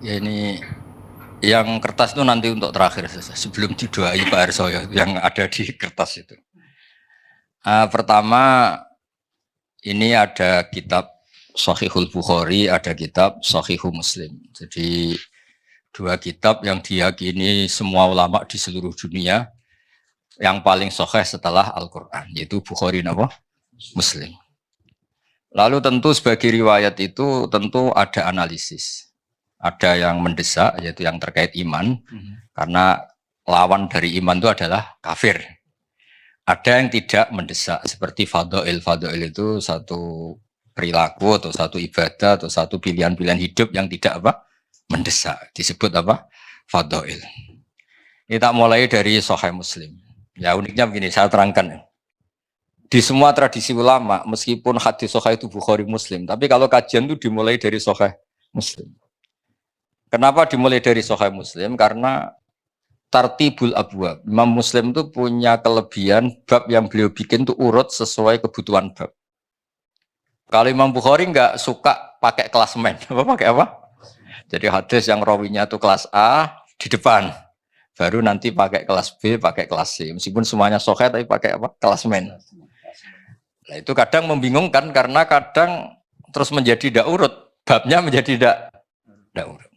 Ya ini yang kertas itu nanti untuk terakhir saja sebelum didoai Pak Arsoyo yang ada di kertas itu. Pertama ini ada kitab Shahihul Bukhari, ada kitab Shahihul Muslim. Jadi dua kitab yang diyakini semua ulama di seluruh dunia yang paling sahih setelah Al-Quran, yaitu Bukhari napa? Muslim. Lalu tentu sebagai riwayat itu tentu ada analisis. Ada yang mendesak, yaitu yang terkait iman, karena lawan dari iman itu adalah kafir. Ada yang tidak mendesak, seperti fadha'il. Fadha'il itu satu perilaku atau satu ibadah atau satu pilihan-pilihan hidup yang tidak apa? Mendesak. Disebut apa? Fadha'il. Kita mulai dari Sahih Muslim. Ya uniknya begini, saya terangkan. Di semua tradisi ulama, meskipun hadis Sahih itu Bukhari Muslim, tapi kalau kajian itu dimulai dari Sahih Muslim. Kenapa dimulai dari Sahih Muslim? Karena tartibul abwab. Imam Muslim itu punya kelebihan bab yang beliau bikin itu urut sesuai kebutuhan bab. Kalau Imam Bukhari nggak suka pakai klasemen, apa pakai apa? Jadi hadis yang rawinya itu kelas A di depan, baru nanti pakai kelas B, pakai kelas C. Meskipun semuanya sahih tapi pakai apa? Klasemen. Nah itu kadang membingungkan karena kadang terus menjadi tidak urut, babnya menjadi tidak urut.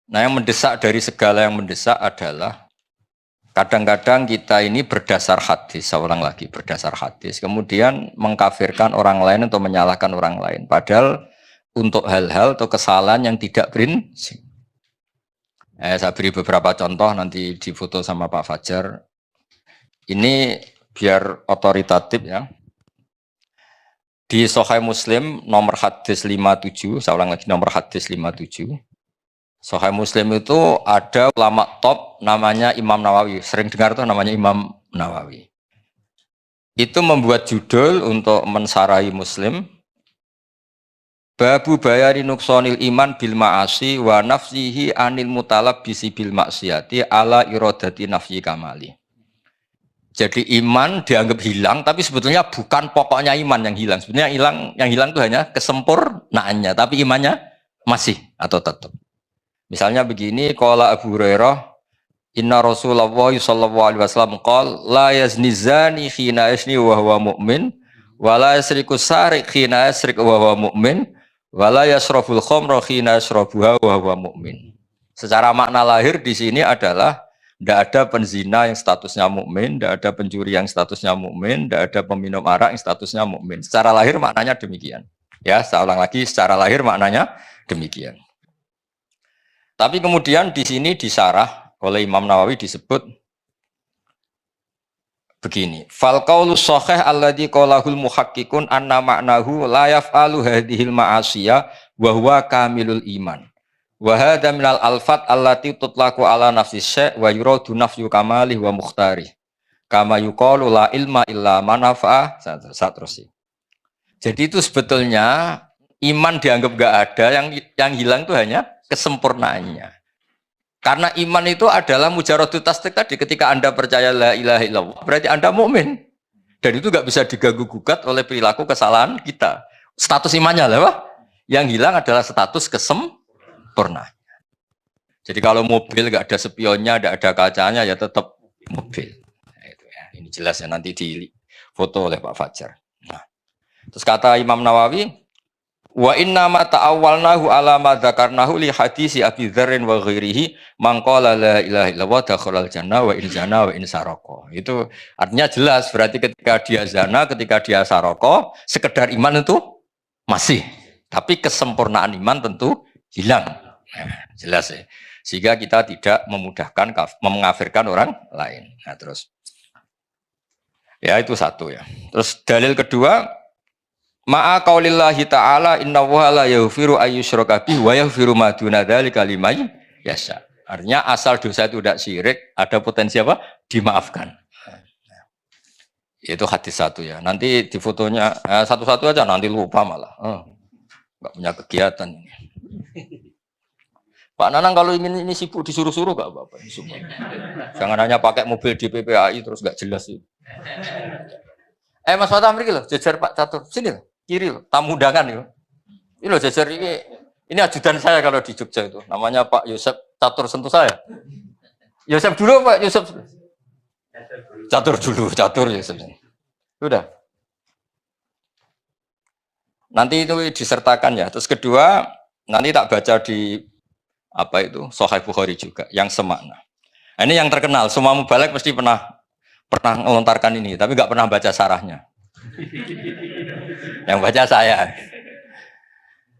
Nah yang mendesak dari segala yang mendesak adalah kadang-kadang kita ini berdasar hadis, saya ulang lagi berdasar hadis, kemudian mengkafirkan orang lain atau menyalahkan orang lain. Padahal untuk hal-hal atau kesalahan yang tidak prinsip. Saya beri beberapa contoh nanti difoto sama Pak Fajar. Ini biar otoritatif ya. Di Sahih Muslim nomor hadis 57, saya ulang lagi nomor hadis 57. Sahih Muslim itu ada ulama top namanya Imam Nawawi. Sering dengar tuh namanya Imam Nawawi. Itu membuat judul untuk mensarahi Muslim. Babu bayari nuksonil iman bil ma'asi wa nafsihi anil mutalab bisi bil maksiati ala irodati nafyi kamali. Jadi iman dianggap hilang, tapi sebetulnya bukan pokoknya iman yang hilang. Sebetulnya yang hilang itu hanya kesempurnaannya, tapi imannya masih atau tetap. Misalnya begini, qala Abu Hurairah, inna Rasulullah sallallahu alaihi wasallam qala la yazni zani khina yazni wa huwa mu'min wa la yasriku sariq khina yasriq wa huwa mu'min wa la yasrabul khamra khina yasrabuha wa huwa mu'min. Secara makna lahir di sini adalah tidak ada penzina yang statusnya mukmin, tidak ada pencuri yang statusnya mukmin, tidak ada peminum arak yang statusnya mukmin. Secara lahir maknanya demikian. Ya, saya ulang lagi, secara lahir maknanya demikian. Tapi kemudian di sini disarah oleh Imam Nawawi disebut begini. Fal qaulu shahih alladzi qalahul muhaqqiqun anna ma'nahu la yaf'alu hadhil ma'asiya wa huwa kamilul iman. Wa hadza minal alfat allati tutlaqu ala nafsi syai' wa yuradu nafyu kamali wa mukhtari. Kama yuqalu la ilma illa man nafa'a. Terus. Jadi itu sebetulnya iman dianggap enggak ada, yang hilang itu hanya kesempurnaannya. Karena iman itu adalah mujaradut tasdik tadi, ketika Anda percaya la ilaha illallah berarti Anda mukmin. Dan itu enggak bisa diganggu gugat oleh perilaku kesalahan kita. Status imannya lah, yang hilang adalah status kesempurnaan. Jadi kalau mobil enggak ada spionnya, enggak ada kacanya ya tetap mobil. Nah, itu ya. Ini jelas ya nanti di foto oleh Pak Fajar. Nah, terus kata Imam Nawawi, wa inna ma ta'awwalnahu ala ma dzakarnahu li hadisi Abi Dzarrin wa ghairihi man qala la ilaha illallah dakhalal jannah wa in zana wa in saraqa. Itu artinya jelas, berarti ketika dia zina, ketika dia saraqa, sekedar iman itu masih, tapi kesempurnaan iman tentu hilang. Nah, jelas ya. Sehingga kita tidak memudahkan mengafirkan orang lain. Nah, terus ya itu satu ya. Terus dalil kedua, ma'a qaulillahi ta'ala innallaha la yaghfiru ayyushraka bihi wa yaghfiru ma duna dzalika liman yasha. Artinya asal dosa itu tidak syirik, ada potensi apa? Dimaafkan. Itu hadis satu ya. Nanti di fotonya satu-satu aja, nanti lupa malah. Enggak punya kegiatan ini. Pak Nanang kalau ingin ini sibuk disuruh-suruh enggak apa-apa. Jangan hanya pakai mobil di PPAI terus enggak jelas sih. Mas Fatah mriki lho, jejer Pak Catur. Sini lho. Kiri loh, tamu undangan itu. Ini loh jajar ini Ini ajudan saya kalau di Jogja itu. Namanya Pak Yosep Catur Sentuh saya. Yosep dulu Pak Yosep. Catur Yosep. Udah. Nanti itu disertakan ya. Terus kedua, nanti tak baca di apa itu Sahih Bukhari juga yang semakna. Nah, ini yang terkenal. Semua mubalek mesti pernah melontarkan ini, tapi nggak pernah baca sarahnya. Yang baca saya.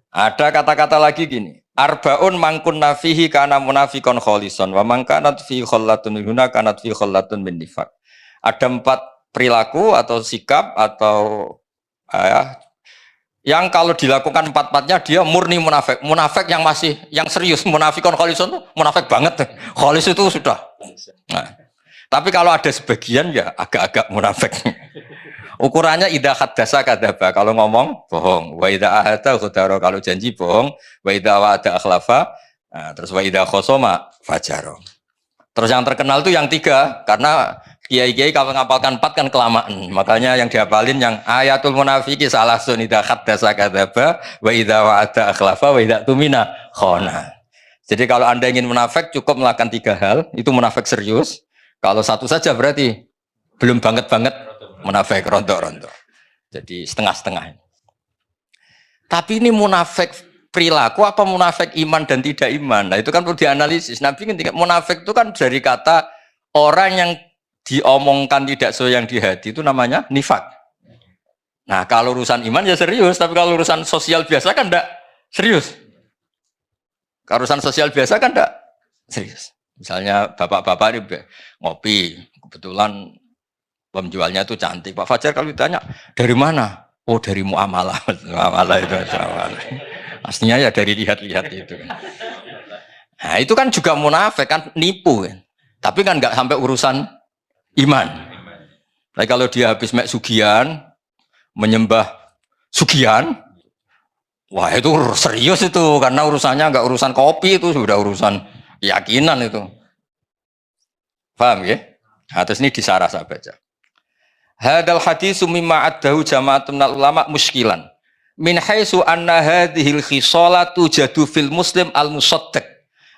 Ada kata-kata lagi gini. Arbaun mangkun nafihi kana munafikon kholison wa mangkanat fi khollatun minhuna kanat fi khollatun min nifaq. Ada 4 perilaku atau sikap atau yang kalau dilakukan 4-4-nya dia murni munafik. Munafik yang serius. Munafikon kholison itu munafik banget. Kholis itu sudah. Nah, tapi kalau ada sebagian ya agak-agak munafik. Ukurannya idza haddasa kadzaba, kalau ngomong bohong, wa idza ahada ghadara, kalau janji bohong, wa idza wa'ada akhlafa, nah, terus wa idza khosoma fajara. Terus yang terkenal itu yang 3, karena kiai-kiai kalau ngapalkan 4 kan kelamaan. Makanya yang dihafalin yang ayatul munafiqi salasun idza haddasa kadzaba, wa idza wa'ada akhlafa, wa idza tumina khana. Jadi kalau Anda ingin munafik cukup melakukan 3 hal, itu munafik serius. Kalau 1 saja berarti belum banget-banget munafik rontok-rontok. Jadi setengah-setengah. Tapi ini munafik perilaku apa munafik iman dan tidak iman? Nah itu kan perlu dianalisis. Nabi ketika munafik itu kan dari kata orang yang diomongkan tidak sesuai yang di hati itu namanya nifak. Nah kalau urusan iman ya serius, tapi kalau urusan sosial biasa kan enggak serius. Kalau urusan sosial biasa kan enggak serius. Misalnya bapak-bapak ini ngopi, kebetulan penjualnya itu cantik. Pak Fajar kalau ditanya, dari mana? Oh dari muamalah. Muamalah itu muamalah. Aslinya ya dari lihat-lihat itu. Nah itu kan juga munafik kan, nipu kan. Tapi kan nggak sampai urusan iman. Tapi kalau dia habis mek sugihan, menyembah sugihan, wah itu serius itu. Karena urusannya nggak urusan kopi, itu sudah urusan keyakinan itu. Paham ya? Nah, terus ini disarah saya baca. Hadal hadis mimma addahu jama'atun minal ulama muskilan min haitsu anna hadhil khisalatu jadu fil muslim al musaddiq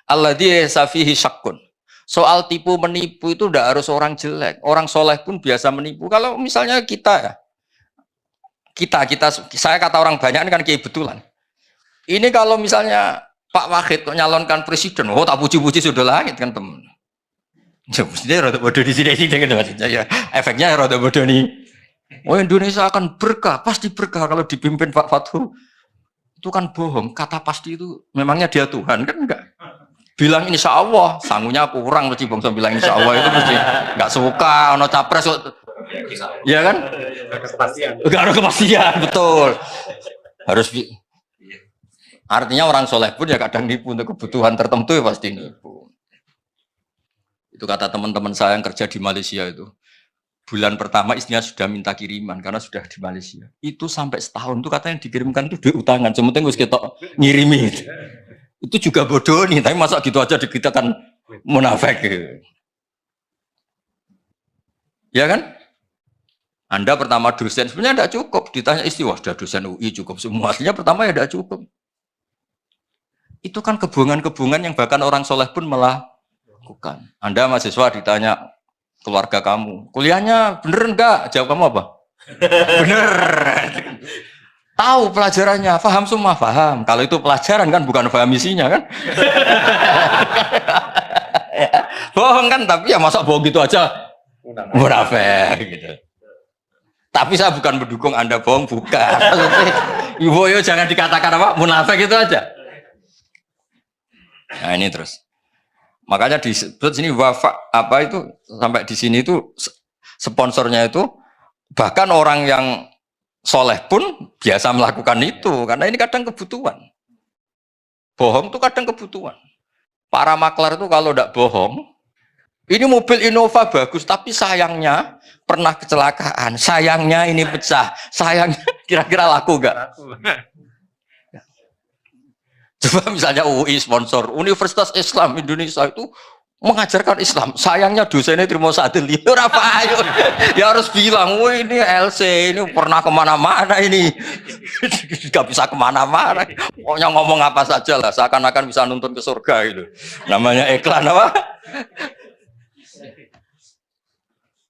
alladhi laysa fihi syakkun. Soal tipu menipu itu tidak harus orang jelek, orang soleh pun biasa menipu. Kalau misalnya kita saya kata orang banyak ini kan kebetulan. Ini kalau misalnya Pak Wahid kok nyalonkan presiden, oh tak puji-puji sudah langit kan teman. Mestinya rada bodoh di sini kan maksudnya ya. Efeknya rada bodoh nih. Oh Indonesia akan berkah, pasti berkah kalau dipimpin Pak Fathu. Itu kan bohong. Kata pasti itu memangnya dia Tuhan kan enggak. Bilang insya Allah, sangunya kurang mesti bangsa bilang insya Allah itu mesti enggak suka ono capres. Ya kan? Enggak ada kepastian, betul. Harus artinya orang soleh pun ya kadang nipu untuk kebutuhan tertentu ya pasti nipu. Itu kata teman-teman saya yang kerja di Malaysia itu. Bulan pertama istrinya sudah minta kiriman karena sudah di Malaysia. Itu sampai setahun tuh katanya dikirimkan itu duit utangan. Sementing wis ketok ngirimi. Itu juga bodoh nih, tapi masa gitu aja kita kan munafik. Ya kan? Anda pertama dosen sebenarnya tidak cukup. Ditanya istri, wah sudah dosen UI cukup semua. Aslinya pertama ya tidak cukup. Itu kan kebohongan-kebohongan yang bahkan orang soleh pun malah bukan. Anda mahasiswa ditanya keluarga kamu, kuliahnya bener enggak? Jawab kamu apa? Bener. Tahu pelajarannya, paham semua, paham. Kalau itu pelajaran kan bukan paham isinya kan? Bohong kan, tapi ya masa bohong gitu aja? Munafik gitu. Tapi saya bukan mendukung Anda bohong, bukan. Ibu yo jangan dikatakan apa munafik itu aja. Nah ini terus. Makanya disebut sini wafa apa itu sampai di sini itu sponsornya itu bahkan orang yang soleh pun biasa melakukan itu karena ini kadang kebutuhan. Bohong itu kadang kebutuhan. Para maklar itu kalau tidak bohong, ini mobil Innova bagus tapi sayangnya pernah kecelakaan, sayangnya ini pecah, sayangnya kira-kira laku nggak? Coba misalnya UI sponsor Universitas Islam Indonesia itu mengajarkan Islam. Sayangnya dosennya terima sadil ora ayo. Ya harus bilang, "Wah, ini LC ini pernah kemana-mana ini." Gak bisa kemana-mana. Pokoknya ngomong apa saja lah, seakan-akan bisa nuntun ke surga gitu. Namanya iklan apa?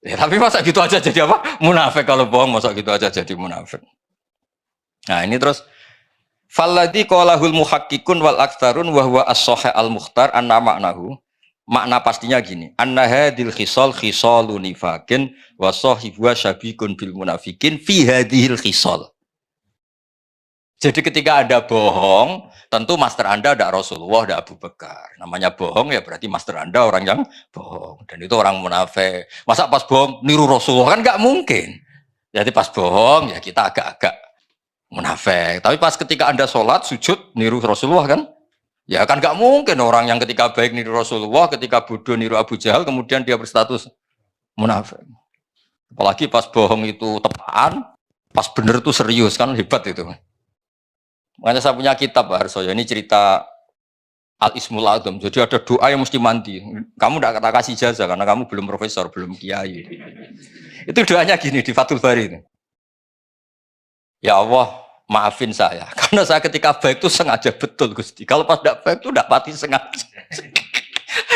Ya, tapi masa gitu aja jadi apa? Munafik kalau bohong, masa gitu aja jadi munafik. Nah ini terus falladzi qalahul muhaqqiqun wal aktsarun wa huwa as-shahih al-mukhtar anna ma'nahu. Makna pastinya gini, anna hadil khisal khisalun nifakin wa sahibuha syabikun bil munafikin fi hadhil khisal. Jadi ketika Anda bohong, tentu master Anda ada Rasulullah, ada Abu Bakar. Namanya bohong ya berarti master Anda orang yang bohong. Dan itu orang munafik. Masa pas bohong niru Rasulullah kan nggak mungkin. Jadi pas bohong ya kita agak-agak munafik. Tapi pas ketika Anda sholat, sujud, niru Rasulullah kan? Ya kan nggak mungkin orang yang ketika baik niru Rasulullah, ketika bodoh niru Abu Jahal, kemudian dia berstatus munafik. Apalagi pas bohong itu tepaan, pas bener itu serius kan hebat itu. Makanya saya punya kitab Pak Harsoyo, ini cerita Al-Ismul Azam. Jadi ada doa yang mesti mandi. Kamu tidak kata kasih jasa karena kamu belum profesor, belum kiai. Itu doanya gini di Fathul Bari itu. Ya Allah, maafin saya. Karena saya ketika baik itu sengaja betul Gusti. Kalau pas tidak baik itu tidak pati sengaja.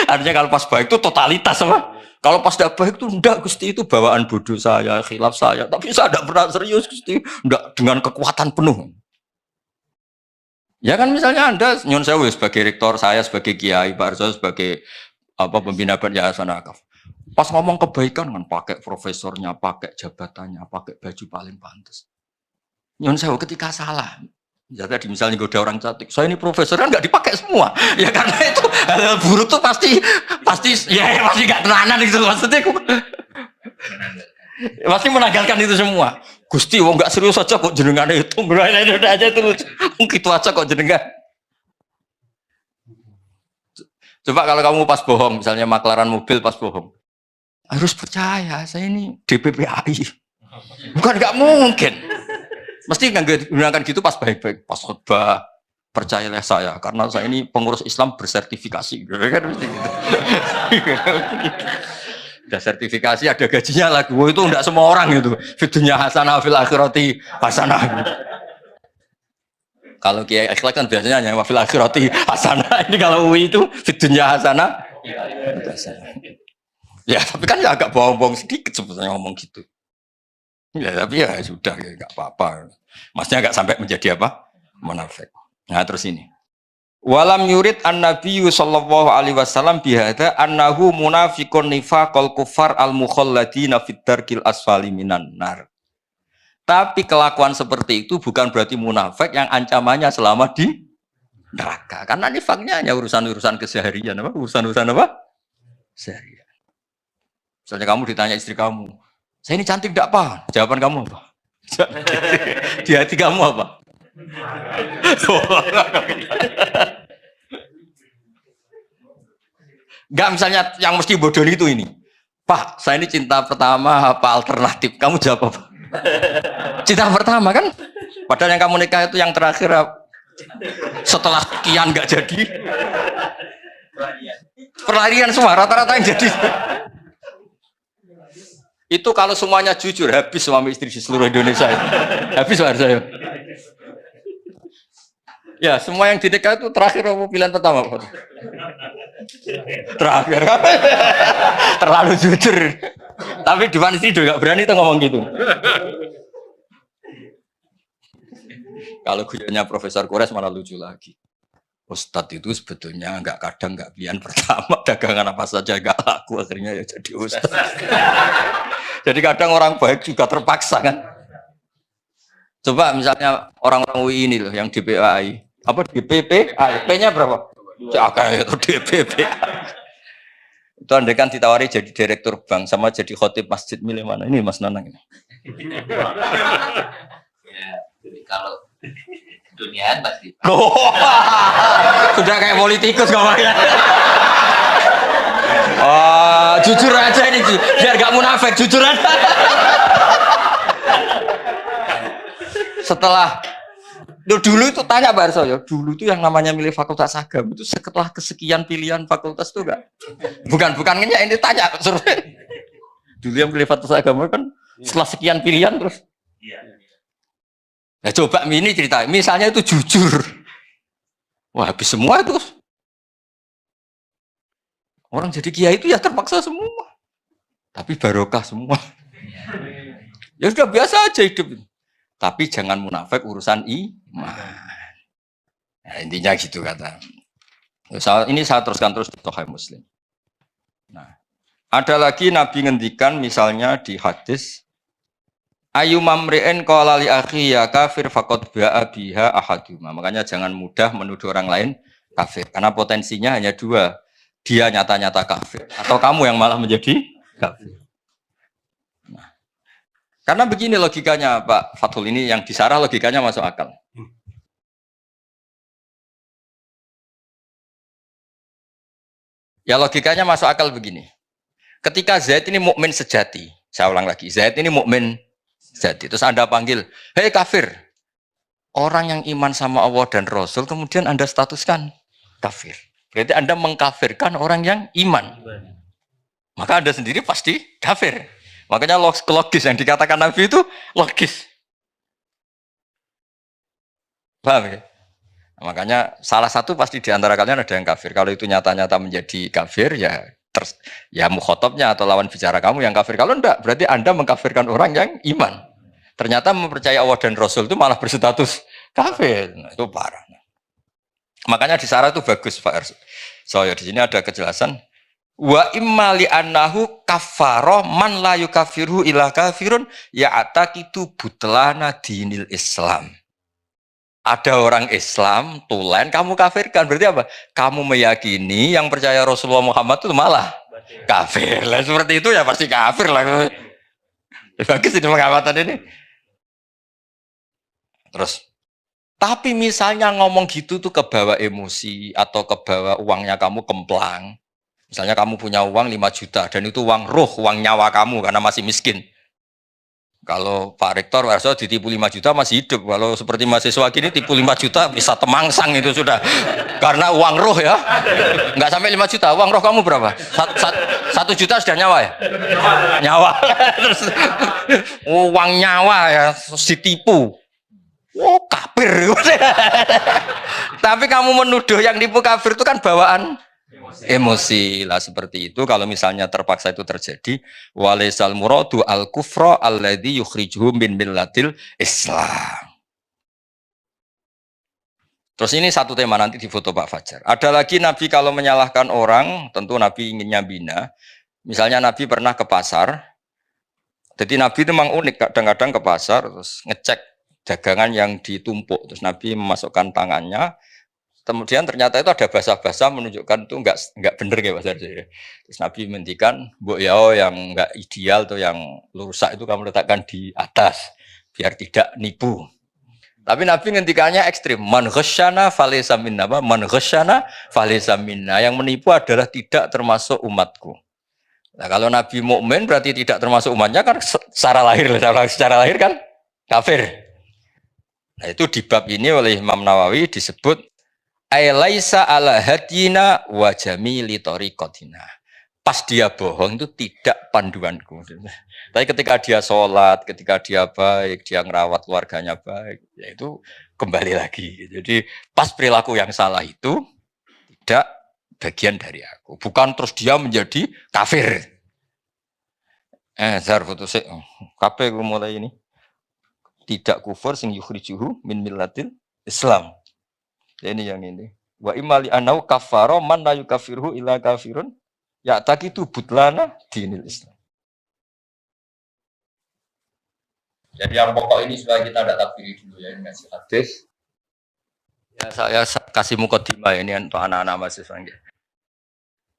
Artinya kalau pas baik itu totalitas apa? Kalau pas tidak baik itu enggak Gusti, itu bawaan bodoh saya, khilaf saya. Tapi saya tidak pernah serius Gusti. Enggak dengan kekuatan penuh. Ya kan misalnya Anda nyun sewu sebagai rektor, saya sebagai kiai, Pak Arso sebagai pembina Yayasan Akaf. Pas ngomong kebaikan kan pakai profesornya, pakai jabatannya, pakai baju paling pantas. Nyun sewu ketika salah. Ya tadi misalnya goda orang cantik, saya ini profesor kan nggak dipakai semua. Ya karena itu hal buruk tuh pasti ya pasti nggak tenanan gitu maksudnya. Pasti menanggalkan itu semua. Gusti, wong nggak serius aja kok jenengan itu, itu aja terus. Gitu aja kok jenengan. Coba kalau kamu pas bohong, misalnya maklaran mobil pas bohong, harus percaya saya ini DPPAI. Bukan nggak mungkin. Mesti nggak gunakan gitu pas baik-baik, pas khotbah. Percayalah saya, karena saya ini pengurus Islam bersertifikasi. Kan mesti gitu. Ada sertifikasi, ada gajinya lagi. Wah, itu enggak semua orang itu. Fidunya hasanah fil akhirati hasanah. Kalau Kiai Ikhlas kan biasanya hanya fil akhirati hasanah. Ini kalau UI itu fidunya hasanah. Ya, tapi kan ya agak bohong-bohong sedikit sebetulnya ngomong gitu. Ya, tapi ya sudah, ya enggak apa-apa. Maksudnya enggak sampai menjadi apa? Munafik. Nah, terus ini. Walam yurid an-nabiyyu sallallahu alaihi wasallam bihadza annahu munafiqun nifaqal kufar al-mukhalladina fid darkil asfali minan nar. Tapi kelakuan seperti itu bukan berarti munafik yang ancamannya selama di neraka. Karena nifaknya hanya urusan-urusan keseharian apa? Urusan-urusan apa? Seharian. Misalnya kamu ditanya istri kamu, "Saya ini cantik enggak, Pak?" Jawaban kamu apa? Di hati kamu apa? Enggak, misalnya yang mesti bodoh itu ini. "Pak, saya ini cinta pertama apa alternatif?" Kamu jawab apa? Cinta pertama kan? Padahal yang kamu nikah itu yang terakhir setelah sekian enggak jadi. Perlarian semua, rata-rata yang jadi. Itu kalau semuanya jujur, habis suami istri di seluruh Indonesia. Habis Pak saya. Ya, semua yang dinikah itu terakhir apa pilihan pertama, Pak? Terakhir. Terlalu jujur. Tapi di depan istri juga berani tuh ngomong gitu. Kalau guyonnya Profesor Kures malah lucu lagi. Ustadz itu sebetulnya kadang nggak pilihan pertama, dagangan apa saja nggak laku, akhirnya ya jadi ustadz. Jadi kadang orang baik juga terpaksa kan. Coba misalnya orang-orang UI ini loh yang DPAI, apa DPPAI, P-nya berapa? Kayak itu DPPAI. Itu andai kan ditawari jadi direktur bank sama jadi khotib masjid, milih mana? Ini Mas Nanang ini. Ya, jadi kalau duniaan pasti. Sudah kayak politikus ngomongnya. Jujur aja ini, biar gak munafik, jujur aja. Dulu itu tanya Pak Arso ya, dulu itu yang namanya milih fakultas agama itu setelah kesekian pilihan fakultas itu enggak? Bukan ini tanya suruh. Dulu yang milih fakultas agama kan setelah sekian pilihan terus. Nah, coba ini cerita, misalnya itu jujur. Wah, habis semua itu. Orang jadi kiai itu ya terpaksa semua. Tapi barokah semua. Ya sudah biasa aja hidup. Tapi jangan munafik urusan iman. Nah, intinya gitu kata. Ini saya teruskan terus di Sahih Muslim. Nah, ada lagi Nabi ngendikan misalnya di hadis ayu mamri'in qala li akhi ya kafir faqad ba'a biha ahaduma. Makanya jangan mudah menuduh orang lain kafir karena potensinya hanya dua. Dia nyata-nyata kafir atau kamu yang malah menjadi kafir. Nah, karena begini logikanya Pak Fathul ini yang disarah logikanya masuk akal. Ya logikanya masuk akal begini. Ketika Zaid ini mukmin sejati, saya ulang lagi, Zaid ini mukmin sejati. Terus Anda panggil, hei kafir. Orang yang iman sama Allah dan Rasul kemudian Anda statuskan kafir. Berarti Anda mengkafirkan orang yang iman. Maka Anda sendiri pasti kafir. Makanya logis yang dikatakan Nabi itu logis. Paham ya? Makanya salah satu pasti di antara kalian ada yang kafir. Kalau itu nyata-nyata menjadi kafir, ya mukhotobnya atau lawan bicara kamu yang kafir. Kalau enggak, berarti Anda mengkafirkan orang yang iman. Ternyata mempercayai Allah dan Rasul itu malah berstatus kafir. Nah, itu parah. Makanya di Sarah itu bagus Pak Erso. Di sini ada kejelasan. Wa imma li annahu kaffara man la yukaffiru ila kafirun ya ataqidu butlana dinil Islam. Ada orang Islam, tulen, kamu kafirkan. Berarti apa? Kamu meyakini yang percaya Rasulullah Muhammad itu malah kafir. Lah seperti itu ya pasti kafir lah. Bagus ini pengamatan ini. Terus, tapi misalnya ngomong gitu tuh kebawa emosi atau kebawa uangnya kamu kemplang. Misalnya kamu punya uang 5 juta dan itu uang ruh, uang nyawa kamu karena masih miskin. Kalau Pak Rektor Warso ditipu 5 juta masih hidup. Kalau seperti mahasiswa gini tipu 5 juta bisa temangsang itu sudah. Karena uang roh ya. Enggak sampai 5 juta. Uang roh kamu berapa? 1 juta sudah nyawa ya? Nyawa. Terus uang nyawa ya ditipu. Oh kafir. Tapi kamu menuduh yang tipu kafir itu kan bawaan emosi lah seperti itu. Kalau misalnya terpaksa itu terjadi, walaisal muradu al kufra alladzi yukhrijuhum min millatil Islam. Terus ini satu tema nanti di foto Pak Fajar. Ada lagi Nabi kalau menyalahkan orang, tentu Nabi inginnya bina. Misalnya Nabi pernah ke pasar. Jadi Nabi itu memang unik, kadang-kadang ke pasar terus ngecek dagangan yang ditumpuk. Terus Nabi memasukkan tangannya. Kemudian ternyata itu ada basah-basah menunjukkan itu enggak benar ya Mas Arjo. Terus Nabi menghentikan, "Mbok yao yang enggak ideal tuh yang rusak itu kamu letakkan di atas biar tidak nipu." Tapi Nabi ngendikannya ekstrim, "Man ghasyana falaysa minna." Man ghasyana falaysa minna. Yang menipu adalah tidak termasuk umatku. Nah, kalau Nabi mukmin berarti tidak termasuk umatnya kan secara lahir kan kafir. Nah, itu di bab ini oleh Imam Nawawi disebut Ailaisa ala hadina wa jamili tariqatina. Pas dia bohong itu tidak panduanku. Tapi ketika dia sholat, ketika dia baik, dia ngerawat keluarganya baik, ya itu kembali lagi. Jadi pas perilaku yang salah itu tidak bagian dari aku. Bukan terus dia menjadi kafir. Zar foto sik. Kabeh mulai ini. Tidak kufur sing yukhrijuhu min millatil Islam. Ini yang ini. Wa imali anau kafaro man la yukafirhu ila kafirun ya tak itu butlana dinil Islam. Jadi yang pokok ini supaya kita tidak takfiri dulu ya, ini ngasih hadis. Ya saya kasih mukadimah ini untuk anak-anak mahasiswa.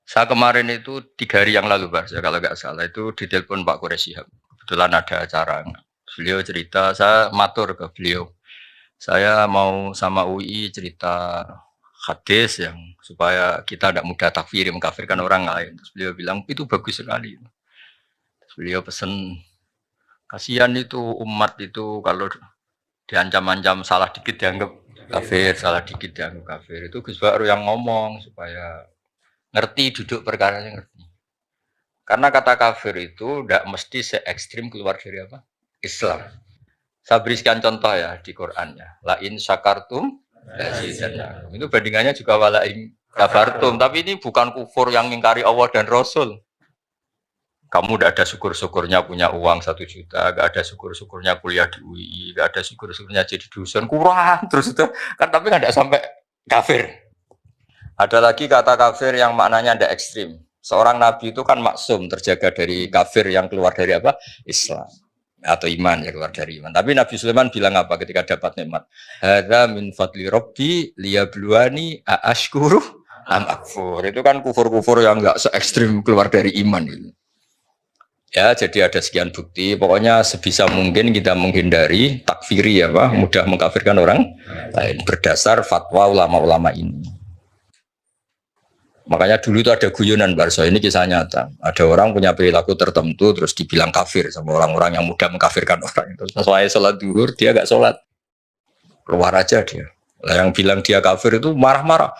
Saya kemarin itu 3 hari yang lalu Pak, saya kalau nggak salah itu ditelepon Pak Quraisy Shihab. Kebetulan ada acara. Beliau cerita, saya matur ke beliau. Saya mau sama UI cerita hadis yang supaya kita tidak mudah takfir, mengkafirkan orang lain. Terus beliau bilang itu bagus sekali. Terus beliau pesan kasihan itu umat itu kalau diancam-ancam salah dikit dianggap Kafir, salah dikit dianggap kafir. Itu Gus Bakru yang ngomong supaya ngerti duduk perkaranya ngerti. Karena kata kafir itu tidak mesti se ekstrim keluar dari apa? Islam. Saya berikan contoh ya di Qurannya. La in syakartum lazidannakum. Itu bandingannya juga wala in kafartum. Tapi ini bukan kufur yang mengingkari Allah dan Rasul. Kamu tidak ada syukur-syukurnya punya uang 1 juta, gak ada syukur-syukurnya kuliah di UI, gak ada syukur-syukurnya jadi dusun, kurang terus itu kan, tapi kan tidak sampai kafir. Ada lagi kata kafir yang maknanya tidak ekstrim. Seorang nabi itu kan maksum, terjaga dari kafir yang keluar dari apa? Islam atau iman, ya keluar dari iman. Tapi Nabi Sulaiman bilang apa ketika dapat nikmat? Hadza min fadli rabbi liyabluwani aashkuru am akfur. Itu kan kufur-kufur yang enggak se ekstrim keluar dari iman itu. Ya, jadi ada sekian bukti. Pokoknya sebisa mungkin kita menghindari takfiri ya, Pak, mudah mengkafirkan orang lain berdasar fatwa ulama-ulama ini. Makanya dulu itu ada guyonan Barso, ini kisah nyata. Ada orang punya perilaku tertentu terus dibilang kafir sama orang-orang yang mudah mengkafirkan orang itu. Soalnya sholat duhur dia gak sholat, keluar aja dia. Lah yang bilang dia kafir itu marah-marah.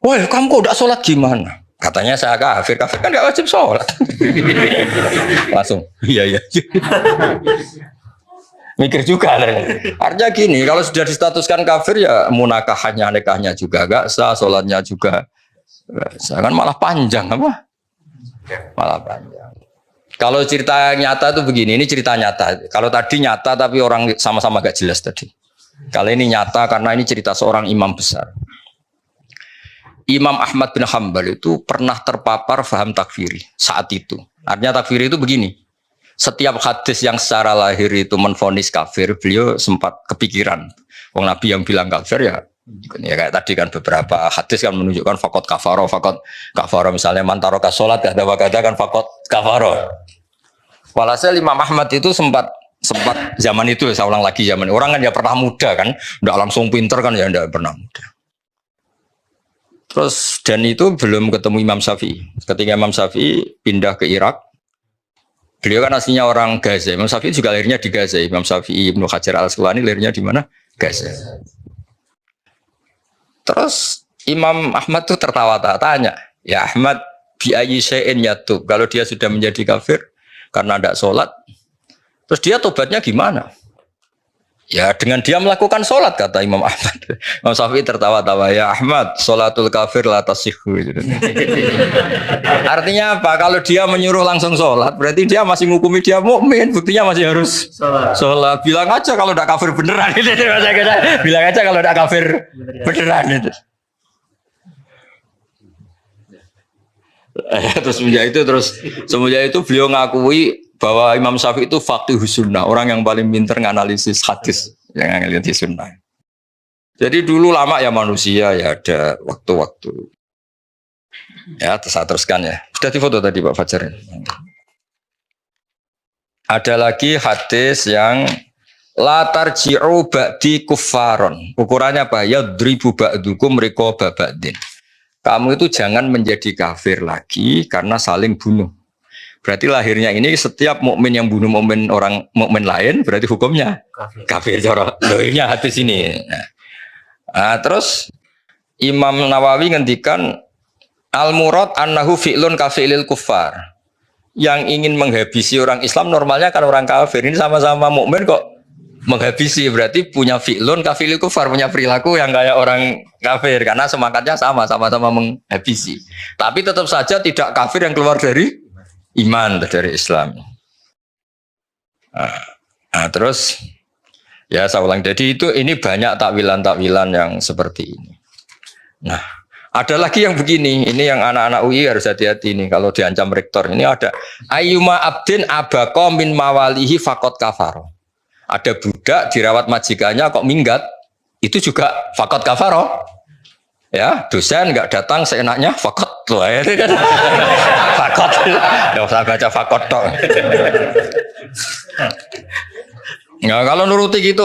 Woi, kamu kok gak sholat gimana? Katanya saya kafir kan gak wajib sholat. Langsung, iya. Mikir juga. Artinya gini, kalau sudah distatuskan kafir ya munakahnya, nikahnya juga gak sah, sholatnya juga gak sah. Kan malah panjang apa? Malah panjang. Kalau cerita nyata itu begini, ini cerita nyata. Kalau tadi nyata tapi orang sama-sama gak jelas tadi. Kali ini nyata karena ini cerita seorang imam besar. Imam Ahmad bin Hanbal itu pernah terpapar faham takfiri saat itu. Artinya takfiri itu begini. Setiap hadis yang secara lahir itu menvonis kafir, beliau sempat kepikiran. Wong Nabi yang bilang kafir ya kayak tadi kan beberapa hadis kan menunjukkan fakot kafaro. Misalnya mantaroka sholat kata kan fakot kafaro. Walhasil Imam Ahmad itu sempat zaman itu, saya ulang lagi zaman orang kan ya pernah muda kan, enggak langsung pinter kan ya enggak pernah muda. Terus dan itu belum ketemu Imam Syafi'i. Ketika Imam Syafi'i pindah ke Irak, beliau kan aslinya orang Gaza. Imam Syafi'i juga lahirnya di Gaza. Imam Syafi'i Ibnu Hajar Al-Asqalani lahirnya di mana? Gaza. Terus Imam Ahmad tuh tertawa-tawa tanya, ya Ahmad bi ayyi syai'in yatub. Kalau dia sudah menjadi kafir karena tidak sholat, terus dia tobatnya gimana? Ya dengan dia melakukan sholat, kata Imam Ahmad. Imam Syafi'i tertawa-tawa, ya Ahmad, sholatul kafir la tasihhu. Artinya apa? Kalau dia menyuruh langsung sholat, berarti dia masih menghukumi dia mukmin. Buktinya masih harus sholat. Bilang aja kalau tidak kafir beneran. Bilang aja kalau tidak kafir beneran. Semenjak itu beliau ngakui bahwa Imam Syafi'i itu faqihus sunnah, orang yang paling pintar nganalisis hadis, yang nganalisis sunnah. Jadi dulu lama ya manusia ya ada waktu-waktu. Ya teruskan ya. Sudah difoto tadi Pak Fajar. Ada lagi hadis yang la tarji'u ba'di kuffaron. Ukurannya apa? Yadribu ba'dukum riqaba ba'din. Kamu itu jangan menjadi kafir lagi karena saling bunuh. Berarti lahirnya ini setiap mukmin yang bunuh orang mukmin lain berarti hukumnya kafir. Lahirnya hadis ini. Nah, terus Imam Nawawi ngendikan al-murad annahu fi'lun kafilil kuffar. Yang ingin menghabisi orang Islam normalnya kan orang kafir. Ini sama-sama mukmin kok menghabisi, berarti punya fi'lun kafilil kuffar, punya perilaku yang kayak orang kafir karena semangatnya sama-sama menghabisi. Tapi tetap saja tidak kafir yang keluar dari iman dari Islam. Terus ya saya ulang, jadi ini banyak takwilan-takwilan yang seperti ini. Nah, ada lagi yang begini, ini yang anak-anak UI harus hati-hati nih kalau diancam rektor. Ini ada ayyuma abdin abaqo min mawalihi faqat kafaro. Ada budak dirawat majikannya kok minggat, itu juga faqat kafaro. Ya, dosen nggak datang seenaknya fakot loh ya kan. Fakot. Enggak usah baca fakot dong. Nggak kalau nuruti gitu.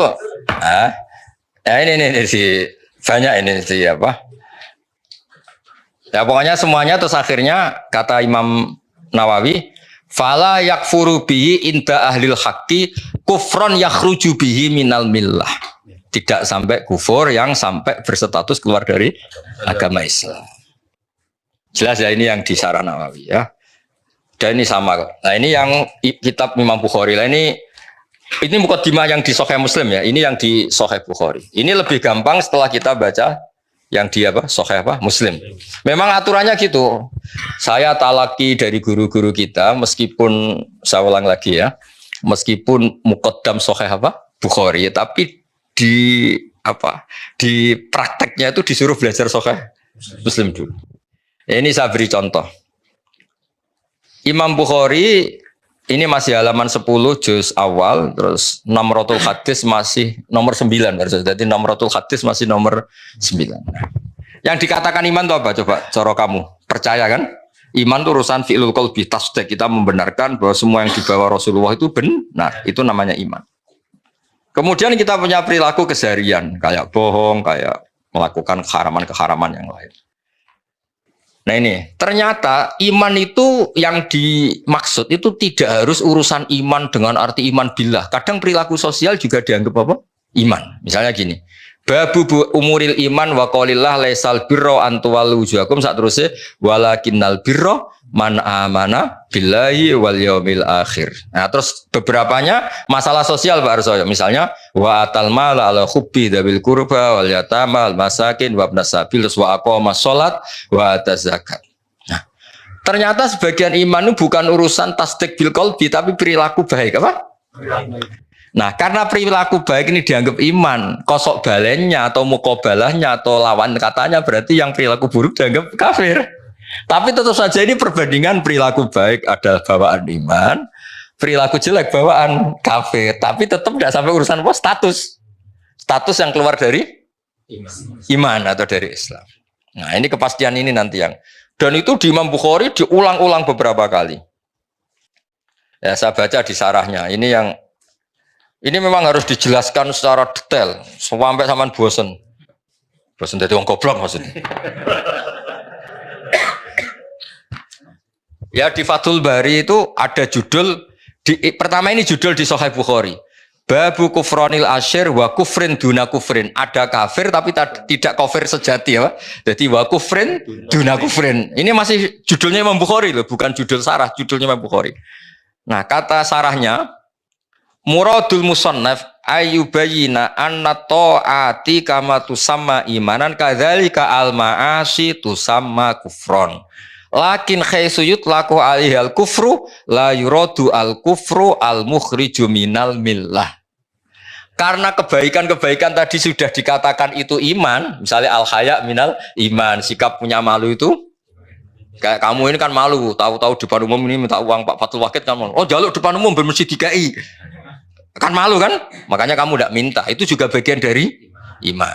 Ya ini si banyak ini si apa? Ya pokoknya semuanya terus akhirnya kata Imam Nawawi, fala yakfuru bihi inda ahlil haqqi kufron yakhruju bihi minal millah. tidak sampai kufur yang sampai berstatus keluar dari agama Islam. Jelas ya, ini yang di Syarah Nawawi ya. Dan ini sama kok. Nah ini yang kitab Imam Bukhari. Nah ini mukaddimah yang di Sahih Muslim ya. Ini yang di Sahih Bukhari. Ini lebih gampang setelah kita baca yang di apa? Sahih apa? Muslim. Memang aturannya gitu. Saya talaki dari guru-guru kita, meskipun saya ulang lagi ya, meskipun muqaddam Sahih apa? Bukhari, tapi di apa? Di prakteknya itu disuruh belajar Sahih Muslim dulu. Ini saya beri contoh. Imam Bukhari ini masih halaman 10 juz awal, terus nomratul hadis masih nomor 9. Jadi nomratul hadis masih nomor 9. Yang dikatakan iman itu apa? Coba cara kamu. Percaya kan? Iman itu urusan fi'lul qalbi, tasdik. Kita membenarkan bahwa semua yang dibawa Rasulullah itu benar. Itu namanya iman. Kemudian kita punya perilaku keseharian, kayak bohong, kayak melakukan keharaman-keharaman yang lain. Nah ini, ternyata iman itu yang dimaksud itu tidak harus urusan iman dengan arti iman billah. Kadang perilaku sosial juga dianggap apa? Iman. Misalnya gini, babu umuril iman wa qaulillah laisal birra an tuwallu wujuhakum sak terusé walakinnal birra man amana billahi wal yaumil akhir. Nah, terus beberapanya masalah sosial Pak Arso. Misalnya wa atal mal ala hubbi dabil qurba wal yatama al masakin wa ibnas sabil wa aqama shalat wa ataz zakat. Nah, ternyata sebagian iman itu bukan urusan tasdik bil qalbi tapi perilaku baik apa? Nah, karena perilaku baik ini dianggap iman, kosok balennya atau mukobalahnya atau lawan katanya berarti yang perilaku buruk dianggap kafir. Tapi tetap saja ini perbandingan perilaku baik adalah bawaan iman, perilaku jelek bawaan kafir. Tapi tetap tidak sampai urusan apa? Status yang keluar dari iman atau dari Islam. Nah ini kepastian ini nanti yang. Dan itu di Imam Bukhari diulang-ulang beberapa kali. Ya saya baca di sarahnya. Ini memang harus dijelaskan secara detail sampai sampean bosen. Bosen dadi wong goblok maksudnya. Ya di Fathul Bari itu ada judul pertama ini judul di Sahih Bukhari. Babu kufronil asyir wa kufrin duna kufrin. Ada kafir tapi tidak kafir sejati ya. Jadi wa kufrin duna kufrin. Ini masih judulnya Imam Bukhari loh, bukan judul sarah, judulnya Imam Bukhari. Nah, kata sarahnya muradul musannaf ayyubayina anna ta'ati kama tusamma imanan kadzalika al ma'asi tusamma kufron. Lakin khaisuyut laku alihal kufru la yuradu al kufru al mukhriju minal millah. Karena kebaikan-kebaikan tadi sudah dikatakan itu iman, misalnya al haya minal iman, sikap punya malu itu kayak kamu ini kan malu, tahu-tahu depan umum ini minta uang Pak Fatul Wakid kan malu. Oh jaluk depan umum bermesti dikai. Kan malu kan? Makanya kamu tidak minta. Itu juga bagian dari iman.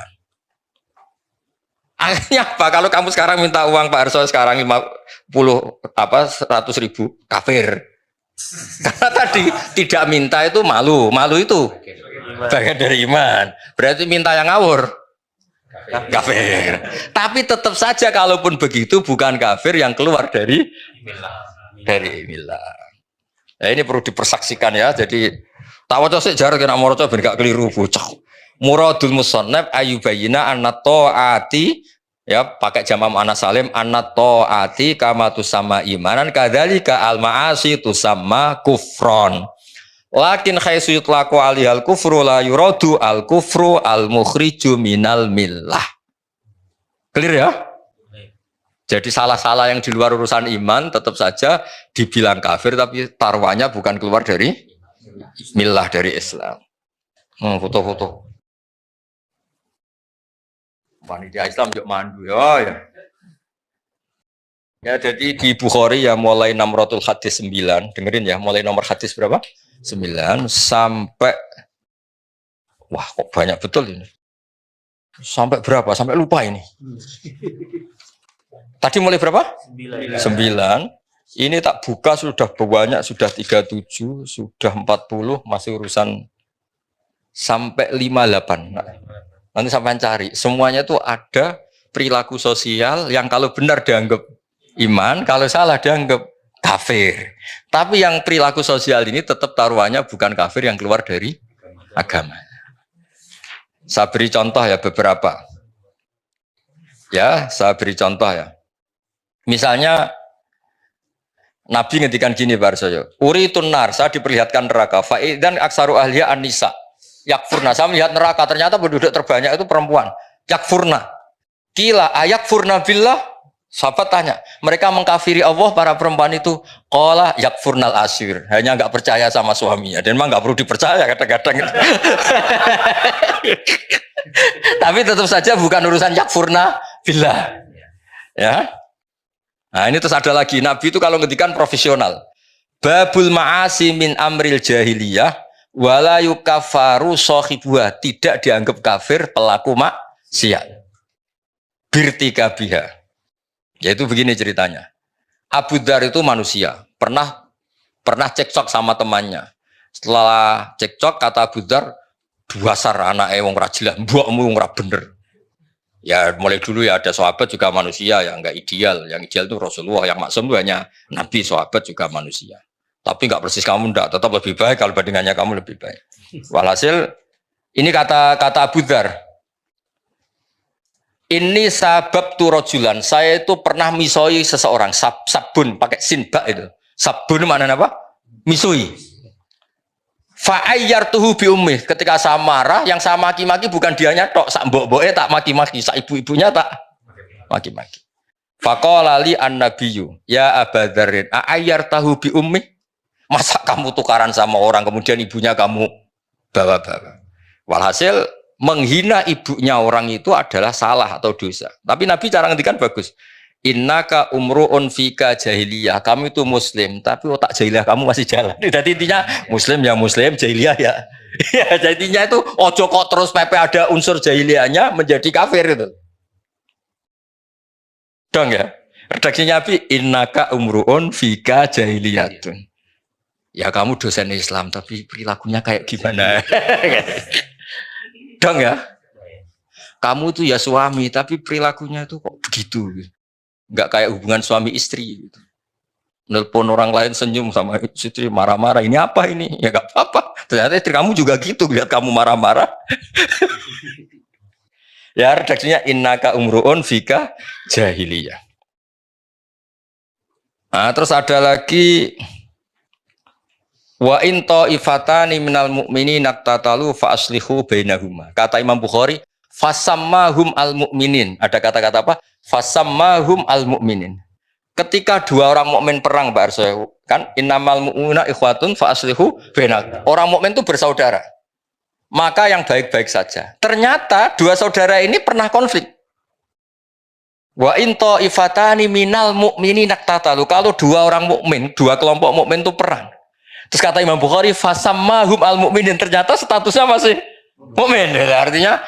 Akhirnya apa? Kalau kamu sekarang minta uang Pak Arso sekarang 100.000 kafir. Karena tadi tidak minta itu malu. Malu itu bagian dari iman. Berarti minta yang ngawur. Kafir. Tapi tetap saja kalaupun begitu bukan kafir yang keluar dari milah. Nah, ini perlu dipersaksikan ya. Jadi tawaca sik jar kena maca ben gak keliru bocah. Muradul musannaf ayyubayina anna ta'ati ya pakai jamak muannats salim anna ta'ati kama tusamma imanan kadzalika al ma'asi tusamma kufron. Lakin khaisu yutlaqu alihal kufru la yuradu al kufru al mukhriju minal millah. Clear ya? Jadi salah-salah yang di luar urusan iman tetap saja dibilang kafir tapi taruhannya bukan keluar dari millah dari Islam. Foto-foto. Panitia Islam juga mandu ya. Ya jadi di Bukhari ya mulai nomratul hadis 9, dengerin ya, mulai nomor hadis berapa? 9 sampai wah kok banyak betul ini. Sampai berapa? Sampai lupa ini. Tadi mulai berapa? 9. Ini tak buka sudah banyak, sudah 37, sudah 40, masih urusan sampai 58. Nanti sampai cari. Semuanya itu ada perilaku sosial yang kalau benar dianggap iman, kalau salah dianggap kafir. Tapi yang perilaku sosial ini tetap taruhannya bukan kafir yang keluar dari agama. Saya beri contoh ya beberapa. Ya, saya beri contoh ya. Misalnya Nabi ngendikan gini Barsoyo, uri tunar, saya diperlihatkan neraka. Faidan aksaru ahliya an-nisa. Yakfurna, saya melihat neraka, ternyata penduduk terbanyak itu perempuan. Yakfurna. Kila ayakfurna billah. Sahabat tanya, mereka mengkafiri Allah para perempuan itu. Qala yakfurnal asyir, hanya nggak percaya sama suaminya. Dan memang nggak perlu dipercaya kadang-kadang. Tapi tetap saja bukan urusan yakfurna billah. Ya. Nah ini terus ada lagi, Nabi itu kalau ngendikan profesional. Babul ma'asi min amril jahiliyah wala yukafaru sohibuha, tidak dianggap kafir pelaku maksiat. Birtika biha. Yaitu begini ceritanya. Abu Dzar itu manusia, pernah cekcok sama temannya. Setelah cekcok kata Abu Dzar, dasar anake wong ra jelas, mbokmu wong ra bener. Ya mulai dulu ya ada sahabat juga manusia yang enggak ideal. Yang ideal itu Rasulullah, yang maksum itu hanya Nabi, sahabat juga manusia. Tapi enggak persis kamu enggak, tetap lebih baik kalau bandingannya kamu lebih baik. Walhasil ini kata Abu Dzar. Ini sabab turojulan, saya itu pernah misoi seseorang, sabun pakai sinbak itu. Sabun mana apa? Misoi. Fa'ayyar tuhu bi ummih, ketika saya marah, yang saya maki-maki bukan dianya tok, sak mbok-mboke tak maki-maki, sak ibu-ibunya tak maki-maki. Faqala li an-nabiyyu, ya Aba Dzarrin, a'ayyar tahu bi ummih? Masa kamu tukaran sama orang kemudian ibunya kamu bawa-bawa. Walhasil menghina ibunya orang itu adalah salah atau dosa. Tapi Nabi cara ngendikan bagus. Innaka umru'un fika jahiliyah. Kamu itu muslim, tapi otak jahiliyah kamu masih jalan. Jadi intinya muslim ya muslim, jahiliyah ya. Ya, jadi intinya itu ojo kok terus pepe ada unsur jahiliyahnya menjadi kafir itu. Dong ya. Redaksinya Nabi, innaka umru'un fika jahiliyatun. Ya kamu dosen Islam tapi perilakunya kayak gimana? Dong ya. Kamu tuh ya suami tapi perilakunya itu kok begitu. Enggak kayak hubungan suami istri gitu. Nelpon orang lain senyum sama istri marah-marah. Ini apa ini? Ya enggak apa-apa. Ternyata istri kamu juga gitu lihat kamu marah-marah. Ya redaksinya innaka umruun fika jahiliyah. Nah, terus ada lagi wa in ta'ifatani minal mu'minin naqtatalu fa aslihu bainahuma. Kata Imam Bukhari, fasammahum al-mu'minin. Ada kata-kata apa? Fasammahum al-mu'minin. Ketika dua orang mukmin perang, Mbak Arso, kan innamal mu'minuna ikhwatun fa aslihu bainahum. Orang mukmin itu bersaudara. Maka yang baik-baik saja. Ternyata dua saudara ini pernah konflik. Wa in ta'ifatani minal mu'minin naqtatalu. Kalau dua orang mukmin, dua kelompok mukmin itu perang. Terus kata Imam Bukhari, fasammahum al-mu'minin, ternyata statusnya masih mukmin. Artinya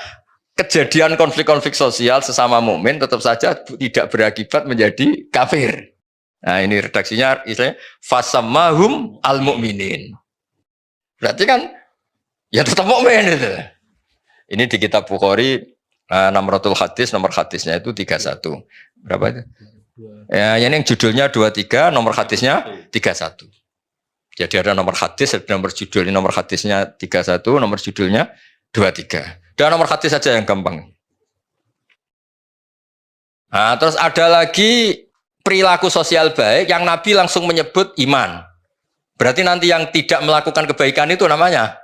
kejadian konflik-konflik sosial sesama mukmin tetap saja tidak berakibat menjadi kafir. Nah, ini redaksinya istilahnya fasammahum al-mu'minin. Berarti kan ya tetap mukmin itu. Ini di kitab Bukhari Namratul Hadis, nomor hadisnya itu 31. Berapa itu? Ya, ini yang judulnya 23, nomor hadisnya 31. Jadi ada nomor hadis, ada nomor judul. Ini nomor hadisnya 31, nomor judulnya 23. Dan nomor hadis saja yang gampang. Nah, terus ada lagi perilaku sosial baik yang Nabi langsung menyebut iman. Berarti nanti yang tidak melakukan kebaikan itu namanya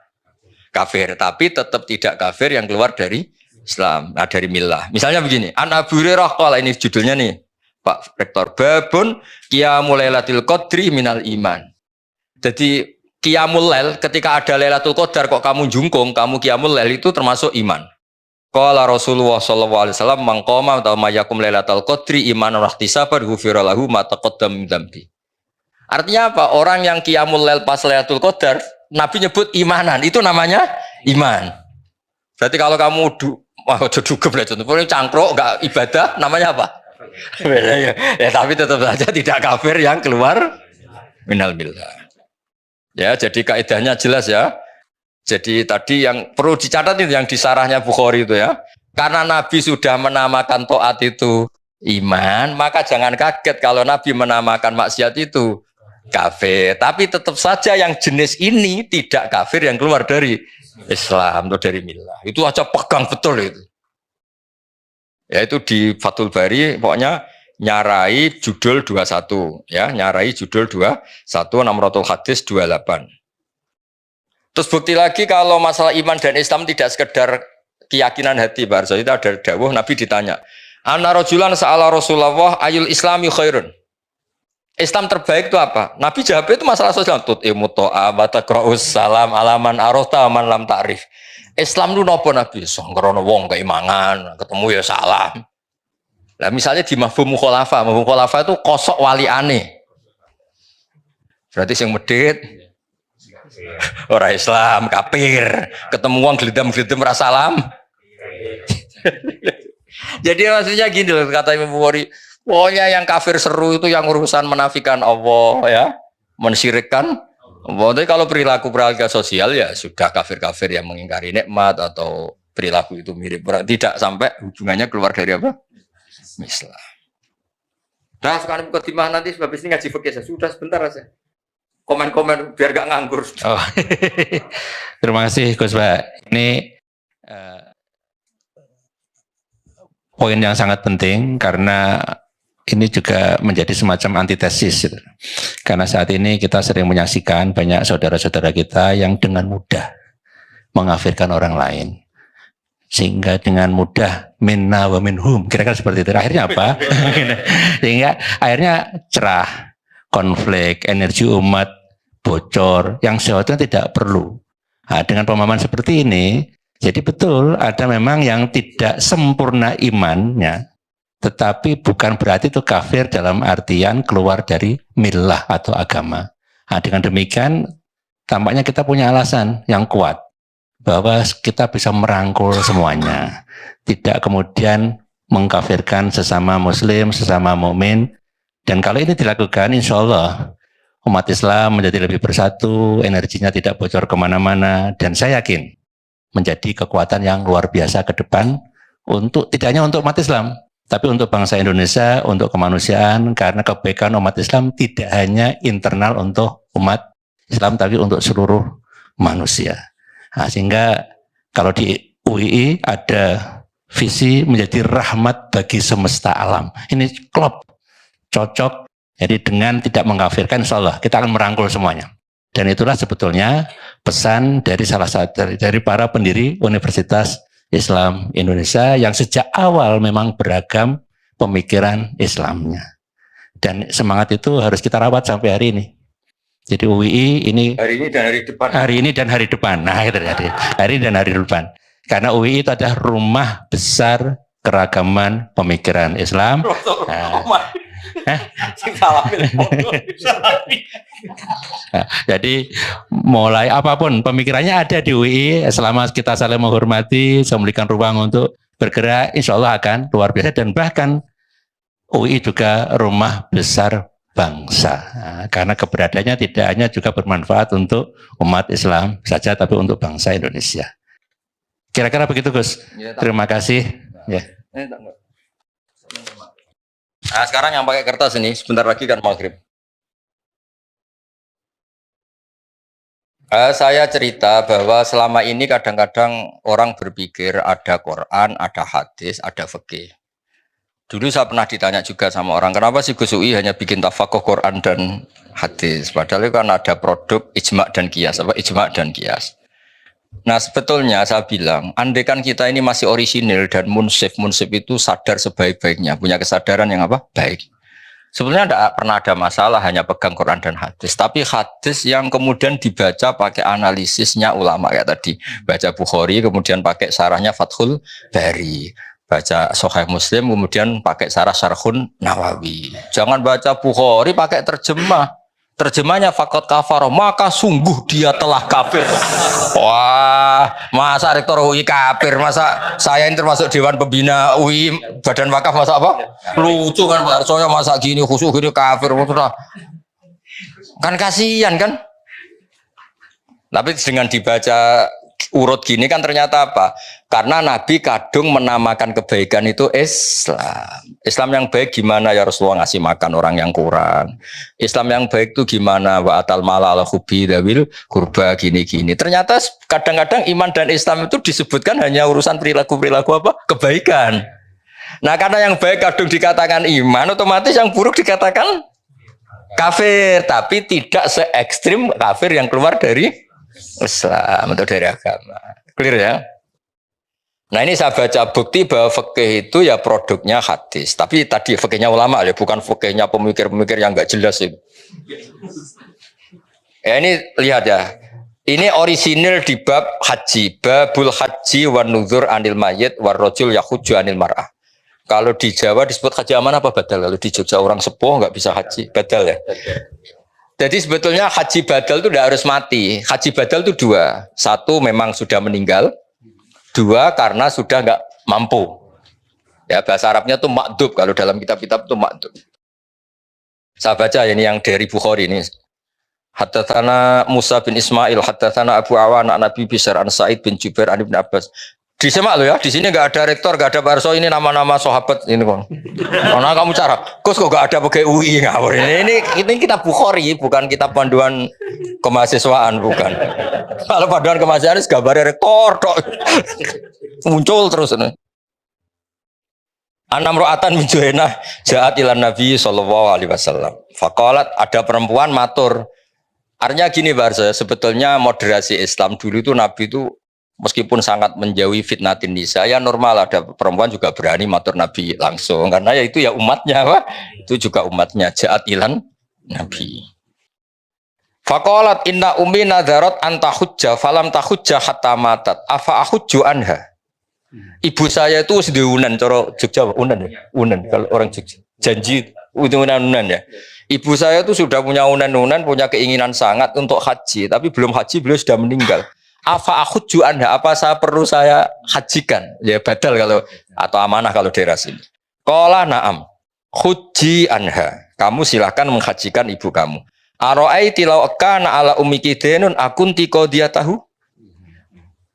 kafir. Tapi tetap tidak kafir yang keluar dari Islam, dari millah. Misalnya begini, An Abu Hurairah qala, ini judulnya nih, Pak Rektor, babun qiyamul lailatul qadri minal iman. Jadi qiyamul lail, ketika ada Lailatul Qadar kok kamu jungkung, kamu qiyamul lail itu termasuk iman. Qala Rasulullah sallallahu alaihi wasallam man qama wa mayakum Lailatul Qadri imanan wa ihtisaban ghufira lahu ma taqaddam min dzambi. Artinya apa? Orang yang qiyamul lail pas Lailatul Qadar, Nabi nyebut imanan, itu namanya iman. Berarti kalau kamu dugem lah contohnya cangkruk enggak ibadah, namanya apa? Ya, tapi tetap saja tidak kafir yang keluar minal millah. Ya, jadi kaidahnya jelas ya. Jadi tadi yang perlu dicatat itu yang di sarahnya Bukhari itu ya. Karena Nabi sudah menamakan taat itu iman, maka jangan kaget kalau Nabi menamakan maksiat itu kafir. Tapi tetap saja yang jenis ini tidak kafir yang keluar dari Islam atau dari milah. Itu aja pegang betul itu. Ya itu di Fathul Bari pokoknya nyarai judul 21 ya, nyarai judul 21 Namratul Hadis 28. Terus bukti lagi kalau masalah iman dan Islam tidak sekedar keyakinan hati, Pak Arso. Itu ada dawuh Nabi ditanya, "Anna rajulan sa'ala Rasulullah ayul islami khairun?" Islam terbaik itu apa? Nabi jawab itu masalah sosial. Tut'imu to'a wa taqra'us salam alaman arota man lam ta'rif. Islam itu nopo Nabi? Sangkrono wong keimangan, ketemu ya salam. Nah misalnya di mafhum mukhalafa itu kosok waliane. Berarti yang medit orang Islam, kafir. Ketemu wong gelidam-gelidam ra salam. Jadi maksudnya gini loh kata Imam Bukhari, pokoknya yang kafir seru itu yang urusan menafikan Allah ya, mensyirikkan Allah. Tapi kalau perilaku sosial ya sudah kafir-kafir yang mengingkari nikmat atau perilaku itu mirip, tidak sampai hubungannya keluar dari apa? Islam. Nah sekarang mukadimah nanti sebab ini ngaji fikih sudah sebentar aja. Komen-komen biar gak nganggur. Oh. Terima kasih Gus Pak. Ini poin yang sangat penting karena ini juga menjadi semacam antitesis. Karena saat ini kita sering menyaksikan banyak saudara-saudara kita yang dengan mudah mengafirkan orang lain. Sehingga dengan mudah minna wa minhum. Kira-kira seperti itu. Akhirnya apa? Sehingga akhirnya cerah, konflik, energi umat bocor, yang seharusnya tidak perlu. Nah, dengan pemahaman seperti ini, jadi betul ada memang yang tidak sempurna imannya, tetapi bukan berarti itu kafir dalam artian keluar dari millah atau agama. Nah, dengan demikian tampaknya kita punya alasan yang kuat bahwa kita bisa merangkul semuanya, tidak kemudian mengkafirkan sesama muslim, sesama mukmin. Dan kalau ini dilakukan, insya Allah umat Islam menjadi lebih bersatu, energinya tidak bocor kemana-mana, dan saya yakin menjadi kekuatan yang luar biasa ke depan untuk tidak hanya untuk umat Islam, tapi untuk bangsa Indonesia, untuk kemanusiaan, karena kebaikan umat Islam tidak hanya internal untuk umat Islam, tapi untuk seluruh manusia. Nah, sehingga kalau di UII ada visi menjadi rahmat bagi semesta alam. Ini klop, cocok. Jadi dengan tidak mengkafirkan, insya Allah kita akan merangkul semuanya. Dan itulah sebetulnya pesan dari salah satu dari para pendiri Universitas Islam Indonesia yang sejak awal memang beragam pemikiran Islamnya. Dan semangat itu harus kita rawat sampai hari ini. Jadi UII ini hari ini dan hari depan. Hari ini dan hari depan. Nah, itu jadi hari ini dan hari depan. Karena UII itu adalah rumah besar keragaman pemikiran Islam. Jadi mulai apapun pemikirannya ada di UII, selama kita saling menghormati, memberikan ruang untuk bergerak, insya Allah akan luar biasa. Dan bahkan UII juga rumah besar bangsa, karena keberadaannya tidak hanya juga bermanfaat untuk umat Islam saja, tapi untuk bangsa Indonesia. Kira-kira begitu Gus. Ya, terima kasih. Ya. Nah sekarang yang pakai kertas ini, sebentar lagi kan maghrib. Saya cerita bahwa selama ini kadang-kadang orang berpikir ada Quran, ada hadis, ada fikih. Dulu saya pernah ditanya juga sama orang, kenapa sih Gus UI hanya bikin tafakuh Quran dan hadis? Padahal itu kan ada produk ijma' dan qiyas, ijma' dan qiyas. Nah sebetulnya saya bilang, andaikan kita ini masih orisinil dan munsif itu sadar sebaik-baiknya, punya kesadaran yang apa? Baik. Sebenarnya tidak pernah ada masalah hanya pegang Quran dan hadis, tapi hadis yang kemudian dibaca pakai analisisnya ulama kayak tadi, baca Bukhari kemudian pakai sarahnya Fathul Bari, baca Sahih Muslim kemudian pakai sarah Syarhun Nawawi. Jangan baca Bukhari pakai terjemah. Terjemahnya fakot kafar, maka sungguh dia telah kafir. Wah, masa rektor UI kafir, masa saya ini termasuk Dewan Pembina UI Badan Wakaf, masa apa? Lucu kan Pak Arsonya, masa gini khusus gini kafir, kan kasihan kan? Tapi dengan dibaca urut gini kan ternyata apa? Karena Nabi kadung menamakan kebaikan itu Islam. Islam yang baik gimana ya Rasulullah, ngasih makan orang yang kurang. Islam yang baik itu gimana? Wa atal mala ala hubi dawil kurba gini-gini. Ternyata kadang-kadang iman dan Islam itu disebutkan hanya urusan perilaku-perilaku apa? Kebaikan. Nah karena yang baik kadung dikatakan iman, otomatis yang buruk dikatakan kafir. Tapi tidak se ekstrim kafir yang keluar dari Islam atau dari agama. Clear ya? Nah ini saya baca bukti bahwa fikih itu ya produknya hadis. Tapi tadi fikihnya ulama ya, bukan fikihnya pemikir-pemikir yang nggak jelas itu. Ya ini lihat ya. Ini orisinil di bab haji, babul haji wan nuzur anil mayyit war rajul yahuju anil mar'ah. Kalau di Jawa disebut haji aman apa badal? Kalau di Jogja orang sepuh nggak bisa haji, badal ya. Jadi sebetulnya haji badal itu tidak harus mati. Haji badal itu dua. Satu memang sudah meninggal. Dua karena sudah nggak mampu. Ya bahasa Arabnya itu makdub. Kalau dalam kitab-kitab itu makdub. Saya baca ini yang dari Bukhari ini. Haddatsana Musa bin Ismail, haddatsana Abu Awan an Nabi Bishr an Sa'id bin Jubair an Ibnu Abbas. Disemak lo ya, di sini nggak ada rektor, nggak ada barso, ini nama-nama sahabat ini kon. Karena kamu cara, kos kok nggak ada pakai UI ngawur ini kitab Bukhari, bukan kitab panduan kemahasiswaan, bukan. Kalau panduan kemahasiswaan gambar rektor, tok. Muncul terus ini. Anam ro'atan min Juhainah ja'at ilan Nabi sallallahu alaihi wasallam. Faqalat, ada perempuan matur. Artinya gini barso, sebetulnya moderasi Islam dulu itu Nabi itu meskipun sangat menjauhi fitnatin nisa, ya normal ada perempuan juga berani matur Nabi langsung karena ya itu ya umatnya, Pak. Itu juga umatnya ja'at ilan Nabi. Faqalat inna ummi nadharat anta hujja falam tahujja hatta matat afa ahujju anha. Ibu saya itu sudah unan, cara Jogja unan ya, unan kalau orang Jogja janji unan ya. Ibu saya itu sudah punya unan, punya keinginan sangat untuk haji, tapi belum haji, beliau sudah meninggal. Afa ahujju anha, apa saya perlu saya hajikan? Ya badal kalau atau amanah kalau daerah sini. Qala na'am. Huji anha. Kamu silahkan menghajikan ibu kamu. Aro'aiti law kana ala ummiki denun akunti qadiyatahu.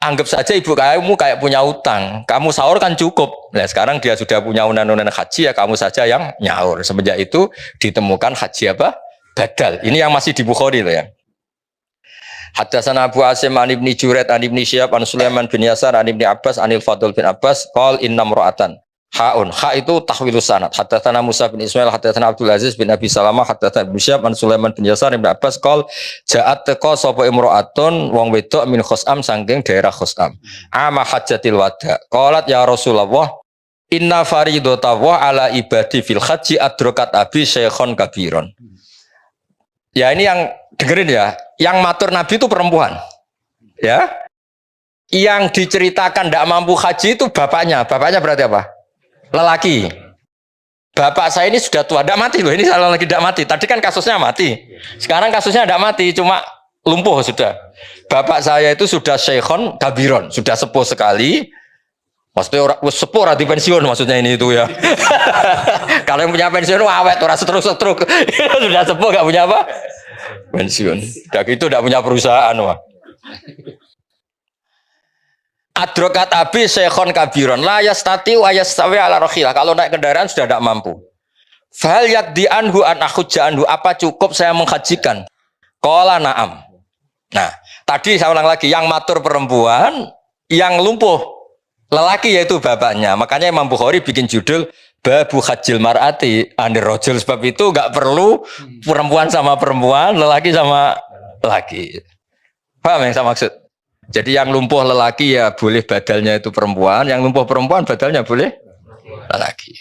Anggap saja ibu kamu kayak punya utang. Kamu sahur kan cukup. Nah, sekarang dia sudah punya unan-unan haji, ya kamu saja yang nyaur. Semenjak itu ditemukan haji apa? Badal. Ini yang masih di Bukhari loh ya. Haddatsana Abu Asim an Ibnu Juraid an Ibnu Syihab an Sulaiman bin Yasar an Ibnu Abbas anil Fadl bin Abbas qol inna mra'atan haun ha itu tahwilus sanad. Haddatsana Musa bin Ismail haddatsana Abdul Aziz bin Abi Salamah haddatsana Ibnu Syihab an Sulaiman bin Yasar Ibnu Abbas qol ja'at taqa sapa imra'atun wong wedok min Khusam saking daerah Khusam ama hajjatil wada qalat ya Rasulullah inna faridata wa ala ibadi fil haji adrakat abi syekhon kabiron. Ya ini yang dengerin ya, yang matur Nabi itu perempuan, ya. Yang diceritakan tidak mampu haji itu bapaknya. Bapaknya berarti apa? Lelaki. Bapak saya ini sudah tua, tidak mati loh. Ini salah lagi tidak mati. Tadi kan kasusnya mati. Sekarang kasusnya tidak mati, cuma lumpuh sudah. Bapak saya itu sudah syekhon kabiron, sudah sepuh sekali. Maksudnya orang sepuh di pensiun maksudnya ini itu ya. Kalau yang punya pensiun awet orang setruk-setruk. Sudah sepuh nggak punya apa? Pensiun. Dan itu tidak punya perusahaan wah. Adrokat abi syekhon kabiron la yastati wa yastawi ala rakhilah. Kalau naik kendaraan sudah tidak mampu. Fal yakdi anhu an akhujja anhu, apa cukup saya menghajikan? Qala na'am. Nah, tadi saya ulang lagi, yang matur perempuan, yang lumpuh lelaki yaitu bapaknya. Makanya Imam Bukhari bikin judul Babu Hajjil Mar'ati Anir Rajul, sebab itu enggak perlu perempuan sama perempuan, lelaki sama lelaki. Paham yang saya maksud? Jadi yang lumpuh lelaki ya boleh badalnya itu perempuan, yang lumpuh perempuan badalnya boleh lelaki.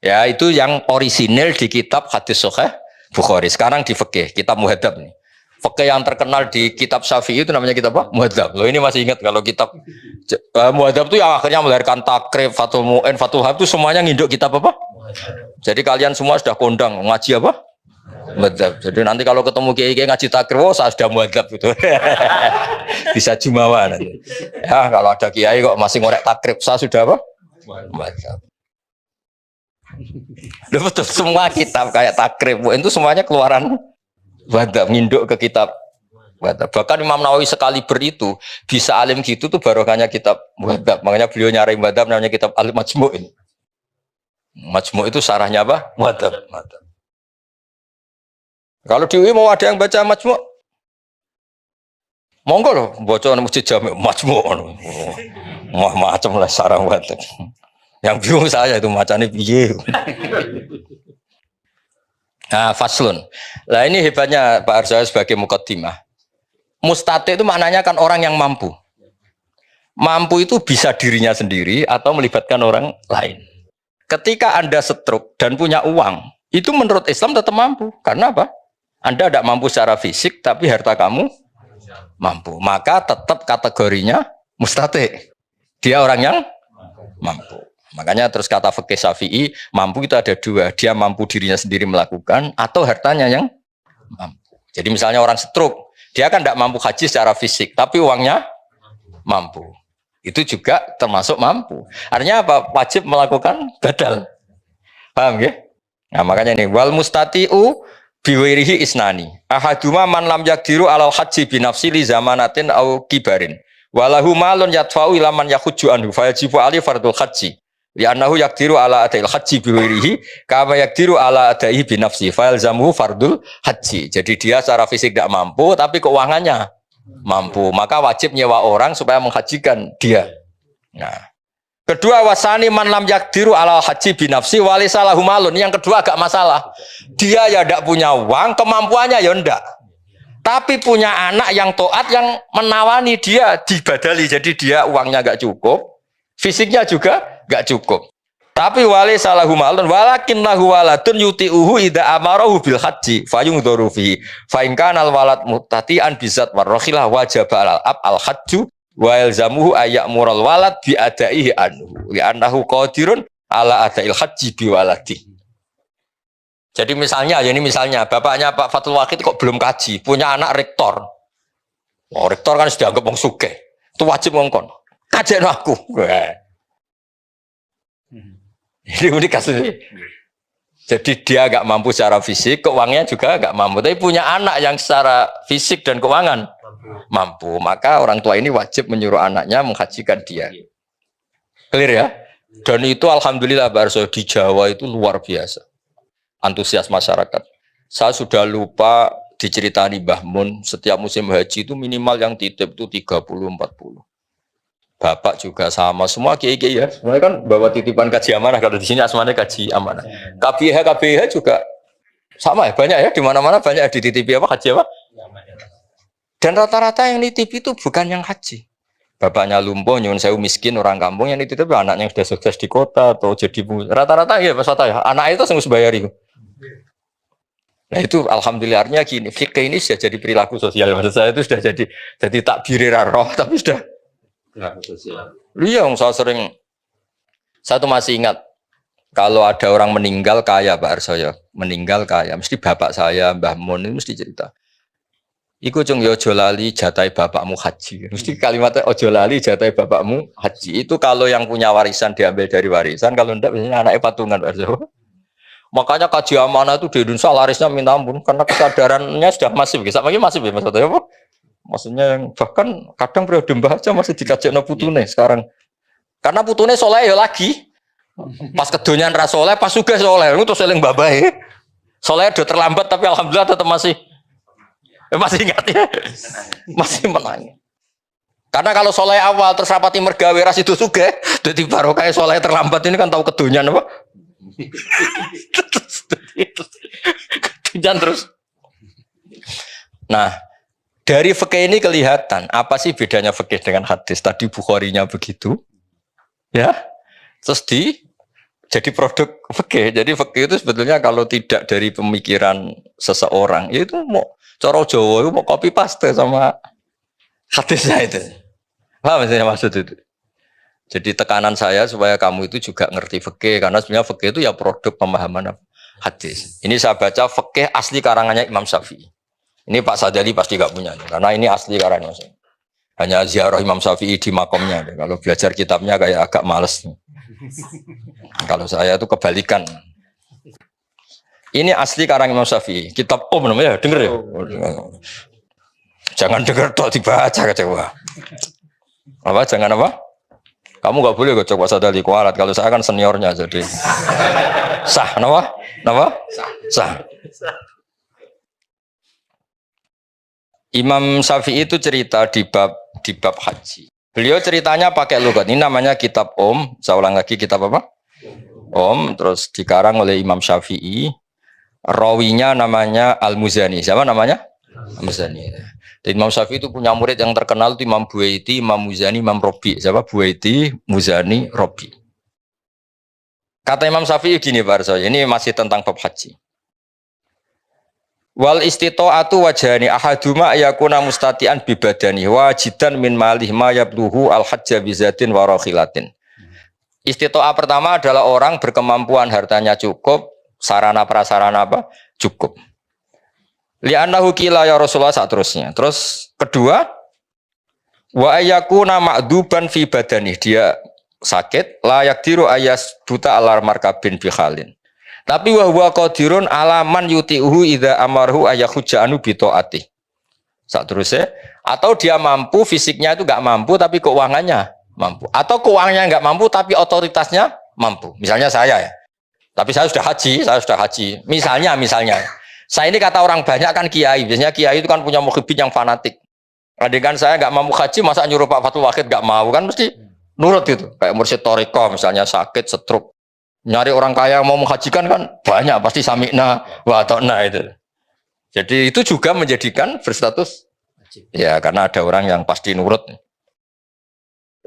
Ya itu yang orisinil di kitab hadis Sahih Bukhari. Sekarang di fikih, kitab Muhadzab nih. Fikih yang terkenal di kitab Syafi'i itu namanya kitab apa? Muhadzab. Loh ini masih ingat kalau kitab Muhadzab itu yang akhirnya melahirkan Takrib, Fathul Mu'in, Fathul Hab itu semuanya nginduk kitab apa? Jadi kalian semua sudah kondang ngaji apa? Muhadzab. Jadi nanti kalau ketemu kiai-kiai ngaji Takrib, oh saya sudah Muhadzab gitu. Bisa jumawa nanti. Ya kalau ada kiai kok masih ngorek Takrib, saya sudah apa? Muhadzab. Betul, semua kitab kayak Takrib itu semuanya keluaran Muhadzab, nginduk ke kitab muadzab. Bahkan Imam Nawawi sekali itu bisa alim gitu tuh barokahnya kitab muadzab. Makanya beliau nyari muadzab namanya kitab Al-Majmu' ini. Majmu' itu sarahnya apa? Muadzab. Kalau di UI mau ada yang baca Majmu', monggo loh, baca masjid Jami' Majmu'. Macam lah sarah muadzab. Yang bingung saya itu macamnya piye. Nah, faslun. Lah ini hebatnya Pak Arso sebagai mukaddimah. Mustati itu maknanya kan orang yang mampu. Mampu itu bisa dirinya sendiri atau melibatkan orang lain. Ketika Anda stroke dan punya uang, itu menurut Islam tetap mampu. Karena apa? Anda tidak mampu secara fisik, tapi harta kamu mampu. Maka tetap kategorinya mustati. Dia orang yang mampu. Makanya terus kata fikih Syafi'i, mampu itu ada dua. Dia mampu dirinya sendiri melakukan atau hartanya yang mampu. Jadi misalnya orang stroke, dia kan tidak mampu haji secara fisik, tapi uangnya mampu. Itu juga termasuk mampu. Artinya apa? Wajib melakukan badal. Paham ya? Nah makanya ini, wal mustati'u biwirihi isnani. Ahaduma man lam yakdiru alal haji binafsi li zamanatin au kibarin. Walahu malun yatfa'u ila man yakhujju anhu fayajibu ali fardul haji. Li'annahu yakdiru ala adail haji biwirihi kama yakdiru ala adaihi binafsi fayalzamuhu fardul haji. Jadi dia secara fisik tidak mampu tapi keuangannya mampu, maka wajib nyewa orang supaya menghajikan dia. Nah, kedua wasani man lam yakdiru ala haji binafsi walisalahu malun. Yang kedua agak masalah, dia ya tidak punya uang, kemampuannya ya ndak, tapi punya anak yang taat yang menawani dia dibadali, jadi dia uangnya gak cukup, fisiknya juga gak cukup. Tapi wali salahu malun walakin lahu waladun yuti'uhu idza amarahu bil haji fayungdharu fi fa in kana al walad muttati'an bizat warrakhilah wajib al ab al hajju wa yalzamuhu ayyamural walad bi adaihi anhu li annahu qadirun ala adail haji bi waladi. Jadi misalnya bapaknya Pak Fatul Wahid kok belum kaji, punya anak rektor. Oh, rektor kan sudah anggap wong sugih. Itu wajib ngongkon. Kajekno aku. Ini kasusnya. Jadi dia agak mampu secara fisik, keuangannya juga agak mampu. Tapi punya anak yang secara fisik dan keuangan mampu. Maka orang tua ini wajib menyuruh anaknya menghajikan dia. Clear ya? Dan itu alhamdulillah Pak Arso, di Jawa itu luar biasa. Antusias masyarakat. Saya sudah lupa diceritani Mbah Mun, setiap musim haji itu minimal yang titip itu 30-40. Bapak juga sama, semua kiai-kiai ya. Semuanya kan bawa titipan kaji amanah. Kalau di sini asmanya kaji amanah. KBH juga sama ya, banyak ya. Di mana-mana banyak dititipi apa haji apa. Dan rata-rata yang nitip itu bukan yang haji. Bapaknya lumpuh, nyuwun sewu miskin orang kampung yang nitip anaknya yang sudah sukses di kota atau jadi rata-rata ya Mas Fata ya. Anak itu harus bayari. Nah itu alhamdulillahnya gini. Fikih ini sudah jadi perilaku sosial. Maksud saya itu sudah jadi takbir roh, tapi sudah. Iya, saya tuh masih ingat kalau ada orang meninggal kaya Pak Arsoyo, meninggal kaya, mesti bapak saya Mbah Mun itu mesti cerita. Iku cung yo ojo lali jatai bapakmu haji. Mesti kalimatnya ojo lali jatai bapakmu haji. Itu kalau yang punya warisan diambil dari warisan, kalau enggak biasanya anaknya patungan Pak Arsoyo. Makanya kaji amanah itu di Indonesia larisnya minta ampun karena kesadarannya sudah masif. Sama ini masif ya Mas Arsoyo. Maksudnya yang bahkan kadang periode mbah aja masih dikajekno putune sekarang. Karena putune soleh ya lagi. Pas kedonyan ra soleh, pas sugih soleh. Itu terus eling babahe. Soleh udah terlambat tapi alhamdulillah tetap masih ingat ya. Masih menang. Karena kalau soleh awal terus rapati mergawe ras itu sugih, dadi barokah soleh terlambat ini kan tahu kedonyan apa? Kedonyan terus. Nah, dari fikih ini kelihatan apa sih bedanya fikih dengan hadis. Tadi Bukharinya begitu, ya. Terus jadi produk fikih. Jadi fikih itu sebetulnya kalau tidak dari pemikiran seseorang, ya itu mau cara Jawa itu mau copy paste sama hadisnya itu. Paham maksud itu? Jadi tekanan saya supaya kamu itu juga ngerti fikih karena sebenarnya fikih itu ya produk pemahaman hadis. Ini saya baca fikih asli karangannya Imam Syafi'i. Ini Pak Sadali pasti gak punya, karena ini asli karangan Mas. Hanya ziarah Imam Syafi'i di makomnya. Kalau belajar kitabnya kayak agak males. Kalau saya itu kebalikan. Ini asli karangan Imam Syafi'i. Kitab namanya, denger ya. Jangan dengar tok dibaca coba. Apa? Jangan apa? Kamu nggak boleh kok coba sadali kualat. Kalau saya kan seniornya jadi sah, kenapa? Kenapa? Sah. Imam Syafi'i itu cerita di bab haji. Beliau ceritanya pakai lugat. Ini namanya kitab Saya ulang lagi, kitab apa? Terus dikarang oleh Imam Syafi'i. Rawinya namanya Al-Muzani. Siapa namanya? Al-Muzani. Dan Imam Syafi'i itu punya murid yang terkenal itu Imam Buaiti, Imam Muzani, Imam Robi. Siapa? Buaiti, Muzani, Robi. Kata Imam Syafi'i gini Pak Arso, ini masih tentang bab haji. Wal istita'atu wajhani ahaduma yakuna mustati'an bibadani wajidan min malih ma yabluhu al hajja bizatin wa rakhilatin. Istita'ah pertama adalah orang berkemampuan hartanya cukup, sarana prasarana apa? Cukup. Li'annahu qila ya Rasulullah seterusnya. Terus kedua wa ayyakuna ma'duban fi badani, dia sakit la yakdiru ayas buta alar markabin bi khalin. Tapi wa huwa qadirun alaman yuti'uhu idza amarhu ayakhujja anu bi taati. Saterusnya atau dia mampu fisiknya itu enggak mampu tapi keuangannya mampu. Atau keuangannya enggak mampu tapi otoritasnya mampu. Misalnya saya ya. Tapi saya sudah haji. Misalnya saya ini kata orang banyak kan kiai. Biasanya kiai itu kan punya mukhibin yang fanatik. Andai kan saya enggak mampu haji masa nyuruh Pak Fatul Wahid enggak mau kan mesti nurut itu. Kayak mursyid Toriko misalnya sakit stroke. Nyari orang kaya mau menghajikan kan banyak pasti sami'na wa ta'na itu. Jadi itu juga menjadikan berstatus ya karena ada orang yang pasti nurut.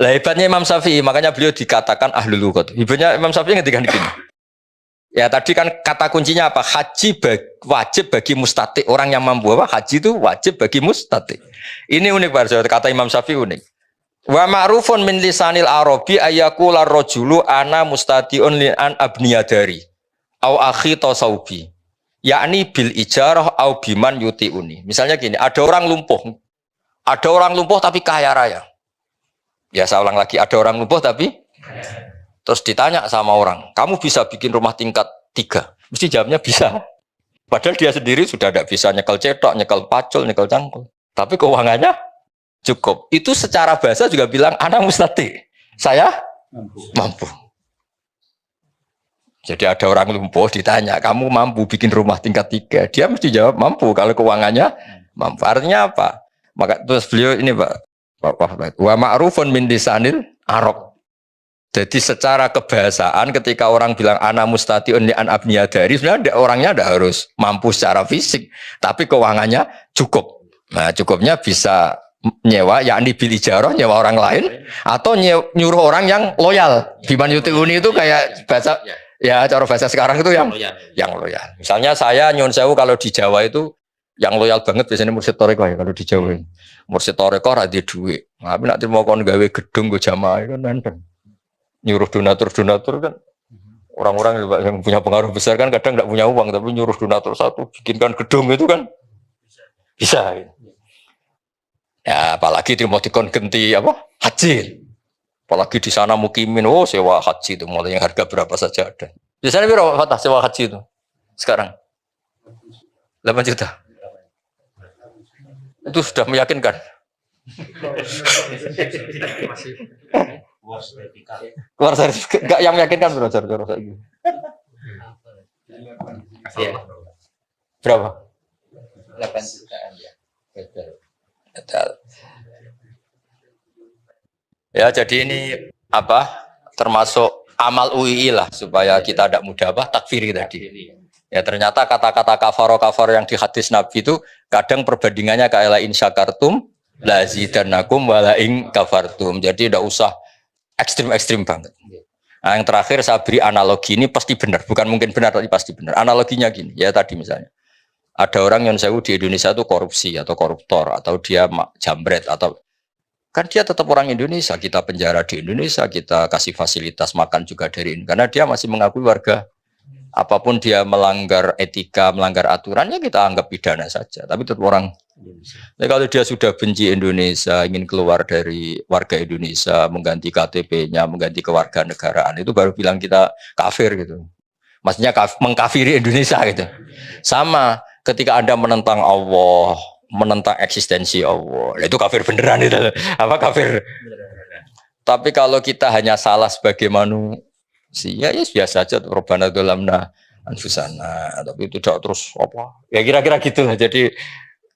Lah hebatnya Imam Syafi'i makanya beliau dikatakan ahlul lughah. Hebatnya Imam Syafi'i ngendikan gini. Ya tadi kan kata kuncinya apa? Haji wajib bagi mustati. Orang yang mampu apa? Haji itu wajib bagi mustati. Ini unik Pak, kata Imam Syafi'i unik. Wa ma'rufun min lisanil arabi ayyakula rajulu ana mustatiun li an abniyadari au akhi tasawbi yakni bil ijarah au biman yutiuni. Misalnya gini, ada orang lumpuh tapi kaya raya. Ya saya ulang lagi, ada orang lumpuh tapi terus ditanya sama orang, kamu bisa bikin rumah tingkat 3? Mesti jawabnya bisa. Padahal dia sendiri sudah tidak bisa nyekel cetok, nyekel pacul, nyekel cangkul. Tapi keuangannya cukup. Itu secara bahasa juga bilang anak mustati. Saya mampu. Jadi ada orang lumpuh ditanya, kamu mampu bikin rumah tingkat 3? Dia mesti jawab mampu kalau keuangannya mampu. Artinya apa? Maka terus beliau ini Pak wa ma'rufun min lisanil Arab. Jadi secara kebahasaan ketika orang bilang anak mustatiun li an abniyadari sebenarnya orangnya tidak harus mampu secara fisik, tapi keuangannya cukup. Nah, cukupnya bisa nyewa yakni bil ijarah nyewa orang lain atau nyuruh orang yang loyal. Biman yutiuni itu kayak bahasa ya cara bahasa sekarang itu yang loyal. Misalnya saya nyun sewu kalau di Jawa itu yang loyal banget biasanya mursyid toreko ya kalau di Jawa. Mursyid toreko ra di duit. Tapi nek mau kon gawe gedung go jamaah kan nenten. Nyuruh donatur kan orang-orang yang punya pengaruh besar kan kadang enggak punya uang tapi nyuruh donatur satu bikinkan gedung itu kan bisa. Ya apalagi dia mau dikon genti apa haji, apalagi di sana mukimin sewa haji itu mulai yang harga berapa saja ada. Di sana berapa Fatah sewa haji itu sekarang 8 juta. Itu sudah meyakinkan. Keluar sertifikat enggak yang meyakinkan belajar cara saiki. Berapa? 8 jutaan ya. Ya jadi ini apa termasuk amal UII lah supaya kita tidak mudah apa takfiri tadi. Ya ternyata kata-kata kafar yang di hadis Nabi itu kadang perbandingannya kayak la in syakartum lazidannakum wa la in kafartum. Jadi tidak usah ekstrim banget. Nah, yang terakhir saya beri analogi ini pasti benar, bukan mungkin benar tapi pasti benar. Analoginya gini, ya tadi misalnya ada orang yang sewu di Indonesia itu korupsi atau koruptor atau dia jambret atau kan dia tetap orang Indonesia, kita penjara di Indonesia, kita kasih fasilitas makan juga dari ini karena dia masih mengakui warga. Apapun dia melanggar etika, melanggar aturannya kita anggap pidana saja, tapi tetap orang Indonesia. Jadi kalau dia sudah benci Indonesia, ingin keluar dari warga Indonesia, mengganti KTP-nya, mengganti kewarganegaraan, itu baru bilang kita kafir gitu. Maksudnya mengkafiri Indonesia gitu. Sama ketika Anda menentang Allah, menentang eksistensi Allah. Nah, itu kafir beneran itu. Apa kafir? Tapi kalau kita hanya salah sebagai manusia, ya biasa saja. Rabbana dzalamna anfusana. Tapi itu tidak terus apa? Ya kira-kira gitulah. Jadi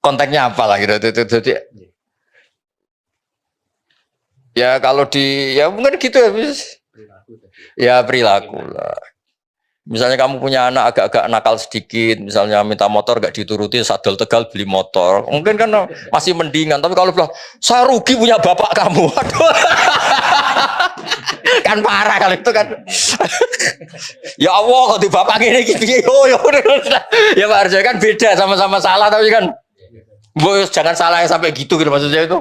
konteksnya apa lah gitu. Jadi ya kalau ya mungkin gitu ya. Ya perilaku lah. Misalnya kamu punya anak agak-agak nakal sedikit, misalnya minta motor gak dituruti, sadol Tegal beli motor, mungkin kan masih mendingan. Tapi kalau bilang saya rugi punya bapak kamu, aduh, kan parah kalau itu kan. Ya Allah, kalau di bapak ini gitu, ya Pak Arjo kan beda, sama-sama salah tapi kan, jangan salah yang sampai gitu maksudnya itu.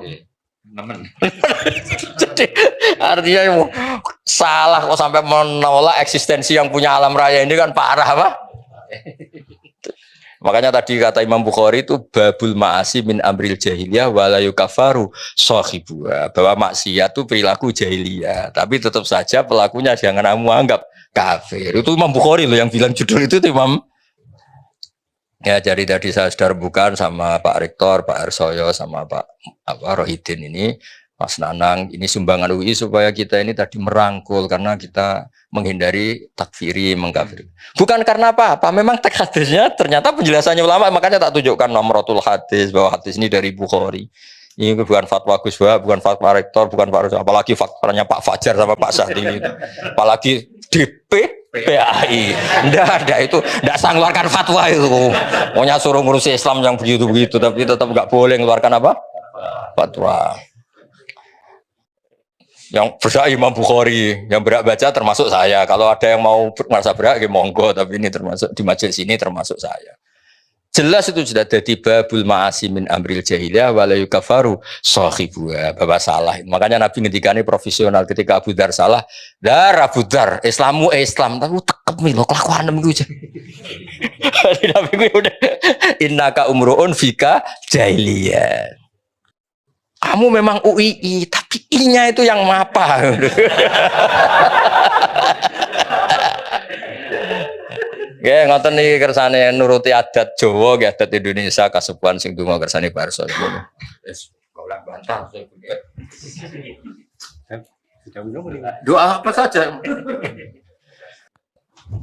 Jadi artinya salah kok sampai menolak eksistensi yang punya alam raya ini kan parah apa? Makanya tadi kata Imam Bukhari itu babul ma'asi min amril jahiliyah wala yukafaru sahibuha, bahwa maksiat itu perilaku jahiliyah, tapi tetap saja pelakunya jangan kamu anggap kafir. Itu Imam Bukhari loh yang bilang judul itu Imam. Ya jadi tadi saya sudah rembukan sama Pak Rektor, Pak Arsoyo, sama Pak Rohidin ini, Mas Nanang, ini sumbangan UI supaya kita ini tadi merangkul karena kita menghindari takfiri, mengkafiri. Bukan karena apa-apa, memang teks hadisnya ternyata penjelasannya ulama, makanya tak tunjukkan nomorotul hadis, bahwa hadis ini dari Bukhari. Ini bukan fatwa Gus Wahab, bukan fatwa Rektor, bukan Pak Arsoyo, apalagi fatwanya Pak Fajar sama Pak Sahdini, apalagi DP PAI, ndak itu, ndak sang keluarkan fatwa itu. Maunya suruh ngurusi Islam yang begitu-begitu, tapi tetap nggak boleh mengeluarkan apa? Fatwa. Yang berhak Imam Bukhari, yang berhak baca termasuk saya. Kalau ada yang mau merasa berhak, ya monggo. Tapi ini termasuk di majelis ini termasuk saya. Jelas itu sudah ada babul ma'asi min amril jahiliyah wala yukafaru sahibuha, bahwa salah. Makanya Nabi ngendikane profesional ketika Abu Dzar salah, "Dar Abu Dzar, Islamu Islam, tapi tekep lho kelakuan niku." Nabi gue udah innaka umruun fika jahiliyah. Kamu memang UII, tapi I-nya itu yang apa? Ya ngoten niki kersane nuruti adat Jawa, adat Indonesia kasepuhan sing donga kersane Pak Arso. Wis kula bantah. Doa apa saja.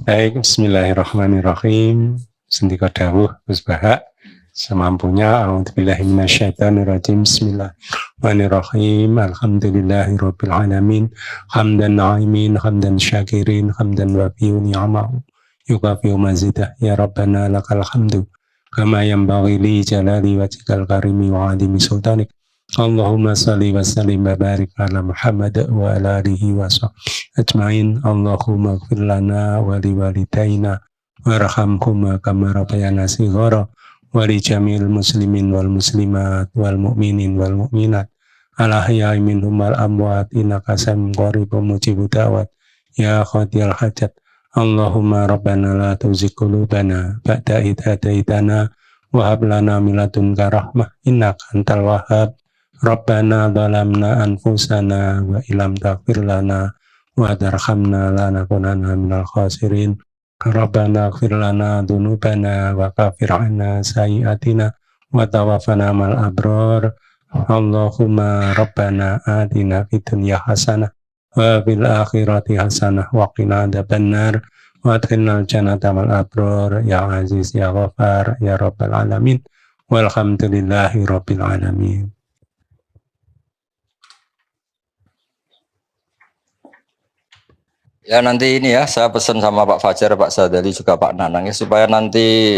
Baik, bismillahirrahmanirrahim. Sendika dawuh Gus Baha semampunya. A'udzubillahi minasyaitonirrajim. Bismillahirrahmanirrahim. Alhamdulillahirabbil alamin. Hamdan na'imin, hamdan syakirin, hamdan wafi'u ni'amahu. Yukafi'u mazidah. Ya Rabbana lakal hamdu kama yanbaghi li jalali wajhikal karimi wa 'azimi sultanik. Allahumma salli wa sallim wa barik ala Muhammad wa ala alihi wa sahbihi ajma'in. Allahumma ighfir lana wa liwalidayna warhamhuma kama rabbayana shighara wa li jami'il muslimin wal muslimat wal mu'minin wal mu'minat al ahya'i minhum wal amwat innaka samiyun qaribun mujibud da'wat ya qadiyal hajat. Allahumma rabbana la tuzigh qulubana ba'da idh hadaitana wa hab lana min ladunka rahmah innaka antal wahhab. Rabbana zalamna anfusana wa illam taghfir lana wa tarhamna lanakunanna minal khasirin. Rabbana ighfir lana dzunubana wa kaffir 'anna sayyi'atina wa tawaffana ma'al abrar. Allahumma rabbana atina fid dunya hasanah wa fil akhirati hasanah wa qina adzabannar wa adkhilnal jannata ma'al abrar ya aziz ya ghafar ya rabbal alamin walhamdulillahi rabbil alamin. Ya nanti ini ya saya pesan sama Pak Fajar, Pak Sadali juga Pak Nanang ya supaya nanti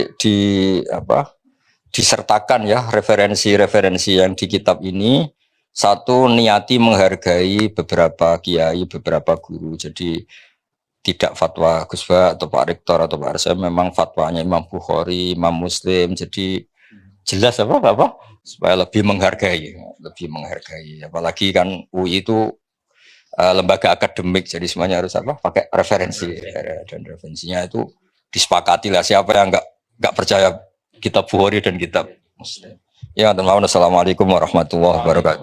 disertakan ya referensi-referensi yang di kitab ini. Satu, niati menghargai beberapa kiai, beberapa guru. Jadi tidak fatwa Gus Ba atau Pak Rektor atau Pak Arsa, memang fatwanya Imam Bukhari, Imam Muslim. Jadi jelas apa supaya lebih menghargai. Apalagi kan UI itu lembaga akademik, jadi semuanya harus pakai referensi, dan referensinya itu disepakati lah. Siapa yang nggak percaya kitab Bukhari dan kitab Muslim. Ya, assalamualaikum warahmatullahi wabarakatuh.